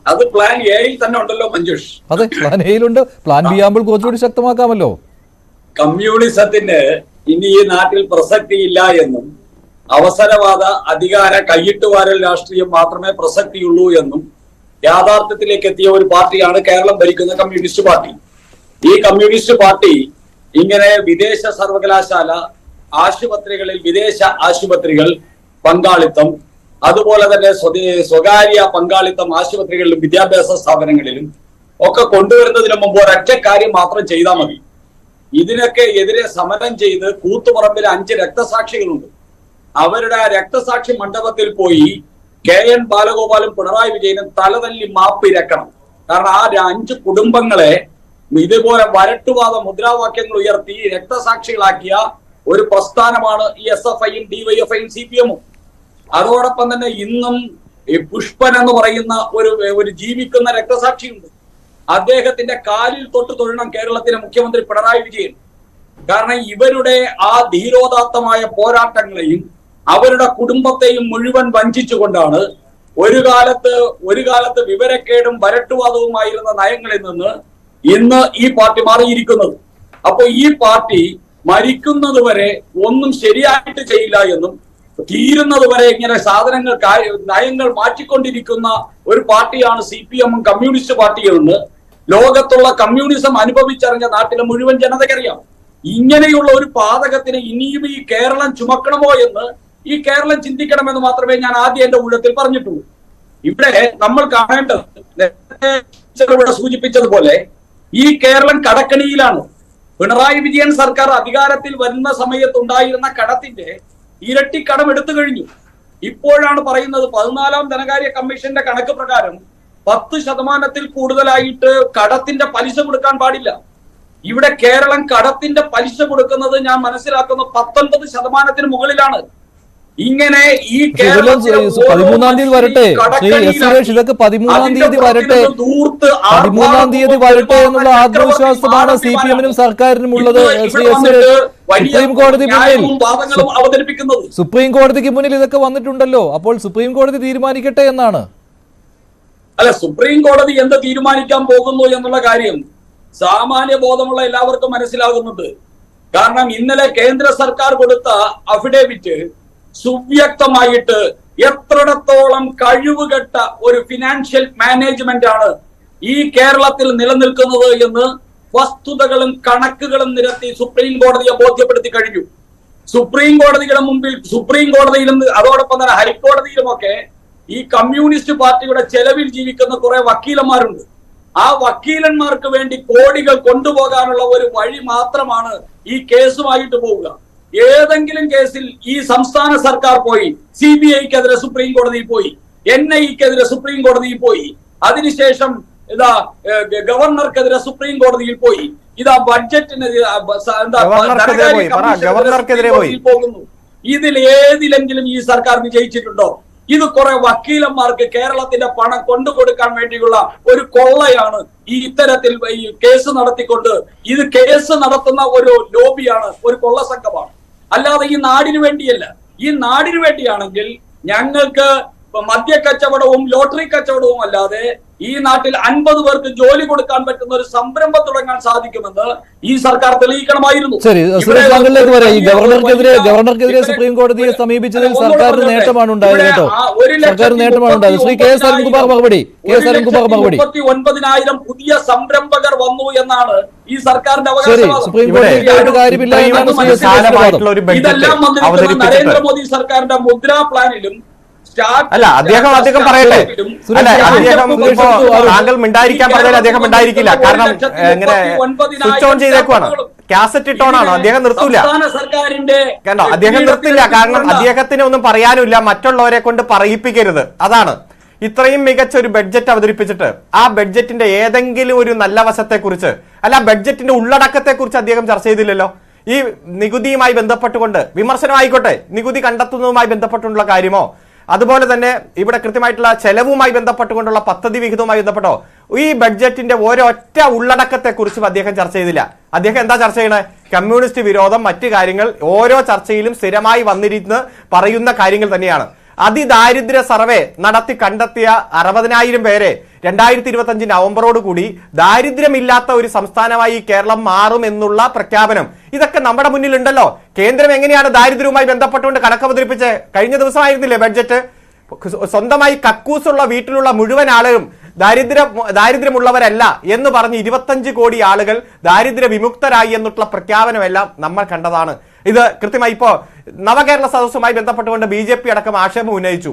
അത് പ്ലാൻ എയിൽ തന്നെ ഉണ്ടല്ലോ മഞ്ജുഷ്. അതെ, പ്ലാൻ എയിലുണ്ട്. പ്ലാൻ ബി ആകുമ്പോൾ കുറച്ചുകൂടി ശക്തമാക്കാമല്ലോ. കമ്മ്യൂണിസത്തിന് ഇനി ഈ നാട്ടിൽ പ്രസക്തിയില്ല എന്നും അവസരവാദ അധികാര കയ്യിട്ടുവാരൽ രാഷ്ട്രീയം മാത്രമേ പ്രസക്തിയുള്ളൂ എന്നും യാഥാർത്ഥ്യത്തിലേക്ക് എത്തിയ ഒരു പാർട്ടിയാണ് കേരളം ഭരിക്കുന്ന കമ്മ്യൂണിസ്റ്റ് പാർട്ടി. ഈ കമ്മ്യൂണിസ്റ്റ് പാർട്ടി ഇങ്ങനെ വിദേശ സർവകലാശാല ആശുപത്രികളിൽ, വിദേശ ആശുപത്രികൾ പങ്കാളിത്തം, അതുപോലെ തന്നെ സ്വകാര്യ പങ്കാളിത്തം ആശുപത്രികളിലും വിദ്യാഭ്യാസ സ്ഥാപനങ്ങളിലും ഒക്കെ കൊണ്ടുവരുന്നതിന് മുമ്പ് ഒരൊറ്റ കാര്യം മാത്രം ചെയ്താൽ മതി. ഇതിനൊക്കെ എതിരെ സമരം ചെയ്ത് കൂത്തുപറമ്പിൽ 5 രക്തസാക്ഷികളുണ്ട്. അവരുടെ ആ രക്തസാക്ഷി മണ്ഡപത്തിൽ പോയി KN ബാലഗോപാലും പിണറായി വിജയനും തലതല്ലി മാപ്പിരക്കണം. കാരണം ആ 5 കുടുംബങ്ങളെ ഇതുപോലെ വരട്ടുവാദ മുദ്രാവാക്യങ്ങൾ ഉയർത്തി രക്തസാക്ഷികളാക്കിയ ഒരു പ്രസ്ഥാനമാണ് ഈ SFIയും DYFIയും CPM-ഉം. അതോടൊപ്പം തന്നെ ഇന്നും ഈ പുഷ്പൻ എന്ന് പറയുന്ന ഒരു ജീവിക്കുന്ന രക്തസാക്ഷിയുണ്ട്. അദ്ദേഹത്തിന്റെ കാലിൽ തൊട്ട് തൊഴണം കേരളത്തിലെ മുഖ്യമന്ത്രി പിണറായി വിജയൻ. കാരണം ഇവരുടെ ആ ധീരോദാത്തമായ പോരാട്ടങ്ങളെയും അവരുടെ കുടുംബത്തെയും മുഴുവൻ വഞ്ചിച്ചുകൊണ്ടാണ് ഒരു കാലത്ത് വിവരക്കേടും വരട്ടുവാദവുമായിരുന്ന നയങ്ങളിൽ നിന്ന് ഇന്ന് ഈ പാർട്ടി മാറിയിരിക്കുന്നത്. അപ്പൊ ഈ പാർട്ടി മരിക്കുന്നത് വരെ ഒന്നും ശരിയായിട്ട് ചെയ്യില്ല എന്നും തീരുന്നത് വരെ ഇങ്ങനെ നയങ്ങൾ മാറ്റിക്കൊണ്ടിരിക്കുന്ന ഒരു പാർട്ടിയാണ് CPM-ഉം കമ്മ്യൂണിസ്റ്റ് പാർട്ടിയെന്ന് ലോകത്തുള്ള കമ്മ്യൂണിസം അനുഭവിച്ചറിഞ്ഞ നാട്ടിലെ മുഴുവൻ ജനതയ്ക്കറിയാം. ഇങ്ങനെയുള്ള ഒരു പാതകത്തിന് ഇനിയും ഈ കേരളം ചുമക്കണമോ എന്ന് ഈ കേരളം ചിന്തിക്കണമെന്ന് മാത്രമേ ഞാൻ ആദ്യം എന്റെ ഊഴത്തിൽ പറഞ്ഞിട്ടുള്ളൂ. ഇവിടെ നമ്മൾ കാണേണ്ടത് ഇവിടെ സൂചിപ്പിച്ചതുപോലെ ഈ കേരളം കടക്കണിയിലാണ്. പിണറായി വിജയൻ സർക്കാർ അധികാരത്തിൽ വരുന്ന സമയത്തുണ്ടായിരുന്ന കടത്തിന്റെ ഇരട്ടി കടം എടുത്തു കഴിഞ്ഞു. ഇപ്പോഴാണ് പറയുന്നത് 14ാം ധനകാര്യ കമ്മീഷന്റെ കണക്ക് പ്രകാരം 10% കൂടുതലായിട്ട് കടത്തിന്റെ പലിശ കൊടുക്കാൻ പാടില്ല. ഇവിടെ കേരളം കടത്തിന്റെ പലിശ കൊടുക്കുന്നത് ഞാൻ മനസ്സിലാക്കുന്ന 19% മുകളിലാണ്. ഇങ്ങനെ ഈ 13ാം തീയതി വരട്ടെ സുരേഷ്, ഇതൊക്കെ 13ാം തീയതി വരട്ടെ, 13ാം തീയതി വരട്ടെ എന്നുള്ള ആത്മവിശ്വാസമാണ് CPM-നും സർക്കാരിനും ഉള്ളത്. സുപ്രീം കോടതിക്ക് മുന്നിൽ ഇതൊക്കെ വന്നിട്ടുണ്ടല്ലോ. അപ്പോൾ സുപ്രീം കോടതി തീരുമാനിക്കട്ടെ എന്നാണ്. അല്ല, സുപ്രീം കോടതി എന്ത് തീരുമാനിക്കാൻ പോകുന്നു എന്നുള്ള കാര്യം സാമാന്യ ബോധമുള്ള എല്ലാവർക്കും മനസ്സിലാകുന്നുണ്ട്. കാരണം ഇന്നലെ കേന്ദ്ര സർക്കാർ കൊടുത്ത അഫിഡേവിറ്റ് സുവ്യക്തമായിട്ട് എത്രത്തോളം കഴിവുകെട്ട ഒരു ഫിനാൻഷ്യൽ മാനേജ്മെന്റ് ആണ് ഈ കേരളത്തിൽ നിലനിൽക്കുന്നത് എന്ന് വസ്തുതകളും കണക്കുകളും നിരത്തി സുപ്രീം കോടതിയെ ബോധ്യപ്പെടുത്തി കഴിഞ്ഞു. സുപ്രീം കോടതിയുടെ മുമ്പിൽ, സുപ്രീം കോടതിയിലും അതോടൊപ്പം തന്നെ ഹൈക്കോടതിയിലുമൊക്കെ ഈ കമ്മ്യൂണിസ്റ്റ് പാർട്ടിയുടെ ചെലവിൽ ജീവിക്കുന്ന കുറെ വക്കീലന്മാരുണ്ട്. ആ വക്കീലന്മാർക്ക് വേണ്ടി കോടികൾ കൊണ്ടുപോകാനുള്ള ഒരു വഴി മാത്രമാണ് ഈ കേസുമായിട്ട് പോവുക. ഏതെങ്കിലും കേസിൽ ഈ സംസ്ഥാന സർക്കാർ പോയി CBIക്കെതിരെ സുപ്രീം കോടതിയിൽ പോയി, NIക്കെതിരെ സുപ്രീം കോടതിയിൽ പോയി, അതിനുശേഷം ഇതാ ഗവർണർക്കെതിരെ സുപ്രീം കോടതിയിൽ പോയി, ഇതാ ബഡ്ജറ്റിനെതിരെ പോകുന്നു. ഇതിൽ ഏതിലെങ്കിലും ഈ സർക്കാർ വിജയിച്ചിട്ടുണ്ടോ? ഇത് കുറെ വക്കീലന്മാർക്ക് കേരളത്തിന്റെ പണം കൊണ്ടുകൊടുക്കാൻ വേണ്ടിയുള്ള ഒരു കൊള്ളയാണ്. ഈ ഇത്തരത്തിൽ ഈ കേസ് നടത്തിക്കൊണ്ട് ഇത് കേസ് നടത്തുന്ന ഒരു ലോബിയാണ്, ഒരു കൊള്ള സംഘമാണ്. അല്ലാതെ ഈ നാടിനു വേണ്ടിയല്ല. ഈ നാടിനു വേണ്ടിയാണെങ്കിൽ ഞങ്ങൾക്ക് മദ്യക്കച്ചവടവും ലോട്ടറി കച്ചവടവും അല്ലാതെ ഈ നാട്ടിൽ 50 പേർക്ക് ജോലി കൊടുക്കാൻ പറ്റുന്ന ഒരു സംരംഭം തുടങ്ങാൻ സാധിക്കുമെന്ന് ഈ സർക്കാർ തെളിയിക്കണമായിരുന്നു. ശരി, സുരേഷ് താങ്കളിലേക്ക് വരാം. ഈ ഗവർണർക്കെതിരെ സുപ്രീം കോടതിയെ സമീപിച്ചതിൽ സർക്കാരിന് നേട്ടമാണ് ഉണ്ടായത് കേട്ടോ. സർക്കാരിന് നേട്ടമാണ് ഉണ്ടായത്. ശ്രീ KS അരുൺകുമാർ മറുപടി. 39,000 പുതിയ സംരംഭകർ വന്നു എന്നാണ് ഈ സർക്കാരിന്റെ അവകാശവാദം. സുപ്രീം കോടതി കാര്യമില്ല എന്നാണ് ഇതെല്ലാം വന്നിരിക്കുന്ന നരേന്ദ്രമോദി സർക്കാരിന്റെ മുദ്രാ പ്ലാനിലും അല്ല അദ്ദേഹം പറയട്ടെ. അല്ല അദ്ദേഹം ഇപ്പോ താങ്കൾ മിണ്ടായിരിക്കാൻ പറഞ്ഞാൽ അദ്ദേഹം മിണ്ടായിരിക്കില്ല. കാരണം ഇങ്ങനെ സ്വിച്ച് ഓൺ ചെയ്തേക്കുവാണ്, കാസറ്റ് ഇട്ടോണാണോ, അദ്ദേഹം നിർത്തൂല. കണ്ടോ, അദ്ദേഹം നിർത്തില്ല. കാരണം അദ്ദേഹത്തിന് ഒന്നും പറയാനുമില്ല, മറ്റുള്ളവരെ കൊണ്ട് പറയിപ്പിക്കരുത്. അതാണ് ഇത്രയും മികച്ച ഒരു ബഡ്ജറ്റ് അവതരിപ്പിച്ചിട്ട് ആ ബഡ്ജറ്റിന്റെ ഏതെങ്കിലും ഒരു നല്ല വശത്തെ കുറിച്ച്, അല്ല ബഡ്ജറ്റിന്റെ ഉള്ളടക്കത്തെ കുറിച്ച് അദ്ദേഹം ചർച്ച ചെയ്തില്ലല്ലോ. ഈ നികുതിയുമായി ബന്ധപ്പെട്ടുകൊണ്ട് വിമർശനമായിക്കോട്ടെ, നികുതി കണ്ടെത്തുന്നതുമായി ബന്ധപ്പെട്ടുള്ള കാര്യമോ, അതുപോലെ തന്നെ ഇവിടെ കൃത്യമായിട്ടുള്ള ചെലവുമായി ബന്ധപ്പെട്ടുകൊണ്ടുള്ള പദ്ധതി വിഹിതവുമായി ബന്ധപ്പെട്ടോ ഈ ബഡ്ജറ്റിന്റെ ഒരൊറ്റ ഉള്ളടക്കത്തെ കുറിച്ചും അദ്ദേഹം ചർച്ച ചെയ്തില്ല. അദ്ദേഹം എന്താ ചർച്ച ചെയ്യണേ? കമ്മ്യൂണിസ്റ്റ് വിരോധം, മറ്റു കാര്യങ്ങൾ ഓരോ ചർച്ചയിലും സ്ഥിരമായി വന്നിരുന്ന് പറയുന്ന കാര്യങ്ങൾ തന്നെയാണ്. അതിദാരിദ്ര്യ സർവേ നടത്തി കണ്ടെത്തിയ 60,000 പേരെ 2025 നവംബറോടുകൂടി ദാരിദ്ര്യമില്ലാത്ത ഒരു സംസ്ഥാനമായി കേരളം മാറും എന്നുള്ള പ്രഖ്യാപനം ഇതൊക്കെ നമ്മുടെ മുന്നിലുണ്ടല്ലോ. കേന്ദ്രം എങ്ങനെയാണ് ദാരിദ്ര്യവുമായി ബന്ധപ്പെട്ടുകൊണ്ട് കണക്കവതരിപ്പിച്ച് കഴിഞ്ഞ ദിവസമായിരുന്നില്ലേ ബഡ്ജറ്റ്? സ്വന്തമായി കക്കൂസുള്ള വീട്ടിലുള്ള മുഴുവൻ ആളുകളും ദാരിദ്ര്യമുള്ളവരല്ല എന്ന് പറഞ്ഞ് 25 കോടി ആളുകൾ ദാരിദ്ര്യ വിമുക്തരായി എന്നുള്ള പ്രഖ്യാപനമെല്ലാം നമ്മൾ കണ്ടതാണ്. ഇത് കൃത്യമായി ഇപ്പോ നവകേരള സദസ്സുമായി ബന്ധപ്പെട്ടുകൊണ്ട് BJP അടക്കം ആക്ഷേപം ഉന്നയിച്ചു.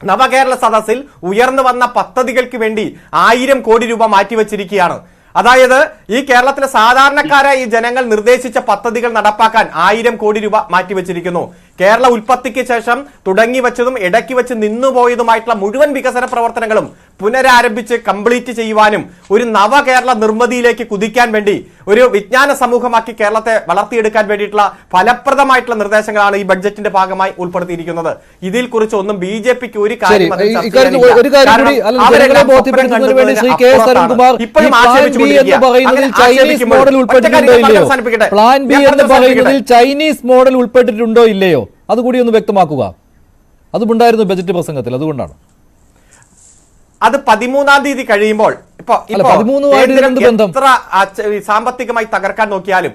നവകേരള സദസ്സിൽ ഉയർന്നു വന്ന പദ്ധതികൾക്ക് വേണ്ടി 1000 കോടി രൂപ മാറ്റിവെച്ചിരിക്കുകയാണ്. അതായത് ഈ കേരളത്തിലെ സാധാരണക്കാരായ ഈ ജനങ്ങൾ നിർദ്ദേശിച്ച പദ്ധതികൾ നടപ്പാക്കാൻ 1000 കോടി രൂപ മാറ്റിവെച്ചിരിക്കുന്നു. കേരള ഉൽപ്പത്തിക്ക് ശേഷം തുടങ്ങി വെച്ചതും ഇടയ്ക്ക് വെച്ച് നിന്നുപോയതുമായിട്ടുള്ള മുഴുവൻ വികസന പ്രവർത്തനങ്ങളും പുനരാരംഭിച്ച് കംപ്ലീറ്റ് ചെയ്യുവാനും ഒരു നവകേരള നിർമ്മിതിയിലേക്ക് കുതിക്കാൻ വേണ്ടി ഒരു വിജ്ഞാന സമൂഹമാക്കി കേരളത്തെ വളർത്തിയെടുക്കാൻ വേണ്ടിയിട്ടുള്ള ഫലപ്രദമായിട്ടുള്ള നിർദ്ദേശങ്ങളാണ് ഈ ബഡ്ജറ്റിന്റെ ഭാഗമായി ഉൾപ്പെടുത്തിയിരിക്കുന്നത്. ഇതിൽ കുറിച്ച് ഒന്നും BJPക്ക് ഒരു കാര്യം ചൈനീസ് മോഡൽ ഉൾപ്പെട്ടിട്ടുണ്ടോ ഇല്ലയോ അതുകൂടി ഒന്ന് വ്യക്തമാക്കുക. അതുണ്ടായിരുന്നു ബജറ്റ് പ്രസംഗത്തിൽ. അതുകൊണ്ടാണ് അത് 13-ാം തീയതി കഴിയുമ്പോൾ എത്ര സാമ്പത്തികമായി തകർക്കാൻ നോക്കിയാലും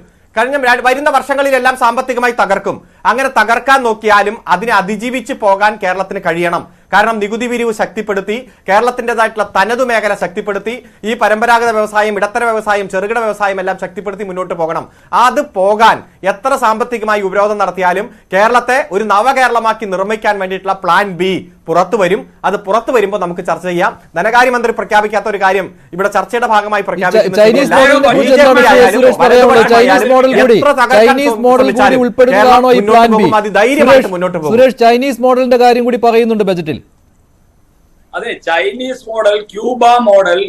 വരുന്ന വർഷങ്ങളിലെല്ലാം സാമ്പത്തികമായി തകർക്കും. അങ്ങനെ തകർക്കാൻ നോക്കിയാലും അതിനെ അതിജീവിച്ച് പോകാൻ കേരളത്തിന് കഴിയണം. കാരണം നികുതി പിരിവ് ശക്തിപ്പെടുത്തി, കേരളത്തിൻ്റെതായിട്ടുള്ള തനതു മേഖല ശക്തിപ്പെടുത്തി, ഈ പരമ്പരാഗത വ്യവസായം, ഇടത്തര വ്യവസായം, ചെറുകിട വ്യവസായം എല്ലാം ശക്തിപ്പെടുത്തി മുന്നോട്ട് പോകണം. അത് പോകാൻ എത്ര സാമ്പത്തികമായി ഉപരോധം നടത്തിയാലും കേരളത്തെ ഒരു നവകേരളമാക്കി നിർമ്മിക്കാൻ വേണ്ടിയിട്ടുള്ള പ്ലാൻ B പുറത്തു വരും. അത് പുറത്തു വരുമ്പോൾ നമുക്ക് ചർച്ച ചെയ്യാം. ധനകാര്യമന്ത്രി പ്രഖ്യാപിക്കാത്ത ഒരു കാര്യം ഇവിടെ ചർച്ചയുടെ ഭാഗമായി പ്രഖ്യാപിക്കുന്നു. ചൈനീസ് മോഡലിന്റെ കാര്യം കൂടി പറയുന്നുണ്ട് ബജറ്റിൽ. അതെ, ചൈനീസ് മോഡൽ, ക്യൂബ മോഡൽ,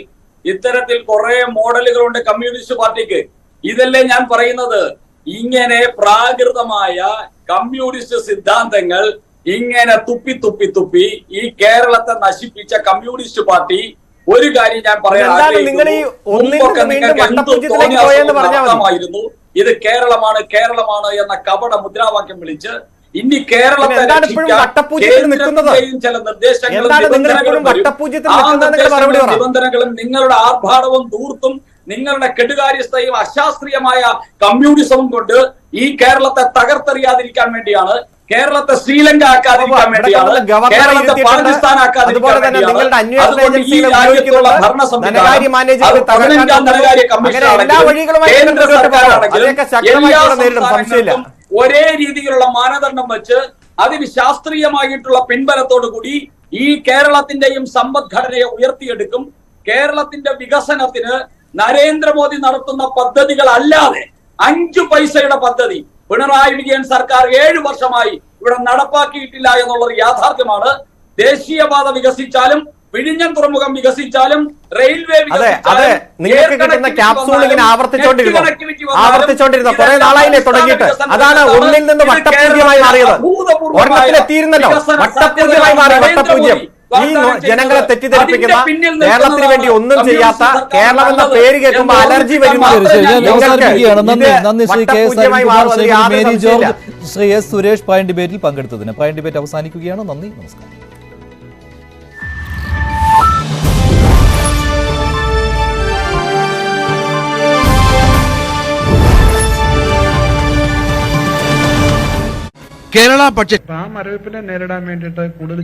ഇത്തരത്തിൽ കുറെ മോഡലുകളുണ്ട് കമ്മ്യൂണിസ്റ്റ് പാർട്ടിക്ക്. ഇതല്ലേ ഞാൻ പറയുന്നത്. ഇങ്ങനെ പ്രാകൃതമായ കമ്മ്യൂണിസ്റ്റ് സിദ്ധാന്തങ്ങൾ ഇങ്ങനെ തുപ്പി ഈ കേരളത്തെ നശിപ്പിച്ച കമ്മ്യൂണിസ്റ്റ് പാർട്ടി ഒരു കാര്യം ഞാൻ പറയാമായിരുന്നു. ഇത് കേരളമാണ് എന്ന കപട മുദ്രാവാക്യം വിളിച്ച് ഇനി കേരളത്തെ ചില നിബന്ധനകളും നിങ്ങളുടെ ആർഭാടവും ധൂർത്തും നിങ്ങളുടെ കെടുകാര്യസ്ഥയും അശാസ്ത്രീയമായ കമ്മ്യൂണിസവും കൊണ്ട് ഈ കേരളത്തെ തകർത്തെറിയാതിരിക്കാൻ വേണ്ടിയാണ്, കേരളത്തെ ശ്രീലങ്ക ആക്കാതിരിക്കാൻ വേണ്ടിയാണ്, കേരളത്തെ പാകിസ്ഥാൻ ആക്കാതിരിക്കാൻ വേണ്ടിയാണ്. അതുകൊണ്ട് ഈ രാജ്യത്തുള്ള ഭരണ സംവിധാനം, അത് 15ാം ധനകാര്യ കമ്മീഷനാണെങ്കിലും കേന്ദ്ര സർക്കാരാണെങ്കിലും എല്ലാ സംസ്ഥാനങ്ങൾക്കും ഒരേ രീതിയിലുള്ള മാനദണ്ഡം വെച്ച് അതിന് ശാസ്ത്രീയമായിട്ടുള്ള പിൻബലത്തോടു കൂടി ഈ കേരളത്തിന്റെയും സമ്പദ്ഘടനയെ ഉയർത്തിയെടുക്കും. കേരളത്തിന്റെ വികസനത്തിന് നരേന്ദ്രമോദി നടത്തുന്ന പദ്ധതികൾ അല്ലാതെ 5 പൈസയുടെ പദ്ധതി പിണറായി വിജയൻ സർക്കാർ 7 വർഷമായി ഇവിടെ നടപ്പാക്കിയിട്ടില്ല എന്നുള്ളത് യാഥാർത്ഥ്യമാണ്. ദേശീയപാത വികസിച്ചാലും വിഴിഞ്ഞം തുറമുഖം വികസിച്ചാലും റെയിൽവേ അതെ നിങ്ങൾക്ക് കിട്ടുന്ന ക്യാപ്സൂൾ ഇങ്ങനെ ആവർത്തിച്ചോണ്ടിരുന്നു കുറെ നാളായില്ലേ തുടങ്ങിയിട്ട്. അതാണ് ഒന്നിൽ നിന്ന് വട്ടപൂജ്യമായി മാറിയത്. ഒരെണ്ണത്തിലെത്തിയിരുന്നല്ലോ, വട്ടപൂജ്യമായി മാറി. വട്ടപൂജ്യം ഈ ജനങ്ങളെ തെറ്റിദ്ധരിപ്പിക്കുന്ന, കേരളത്തിന് വേണ്ടി ഒന്നും ചെയ്യാത്ത, കേരളം എന്ന പേര് കേൾക്കുമ്പോൾ അലർജി വരുന്ന നന്ദി Shri K S Arunkumar, Shri Mary George, Shri S Suresh prime ഡിബേറ്റിൽ പങ്കെടുത്തതിന്. പ്രൈം ഡിബേറ്റ് അവസാനിക്കുകയാണ്. നന്ദി, നമസ്കാരം. കേരള ബഡ്ജറ്റ് ആ മരവിപ്പിനെ നേരിടാൻ വേണ്ടിയിട്ട് കൂടുതൽ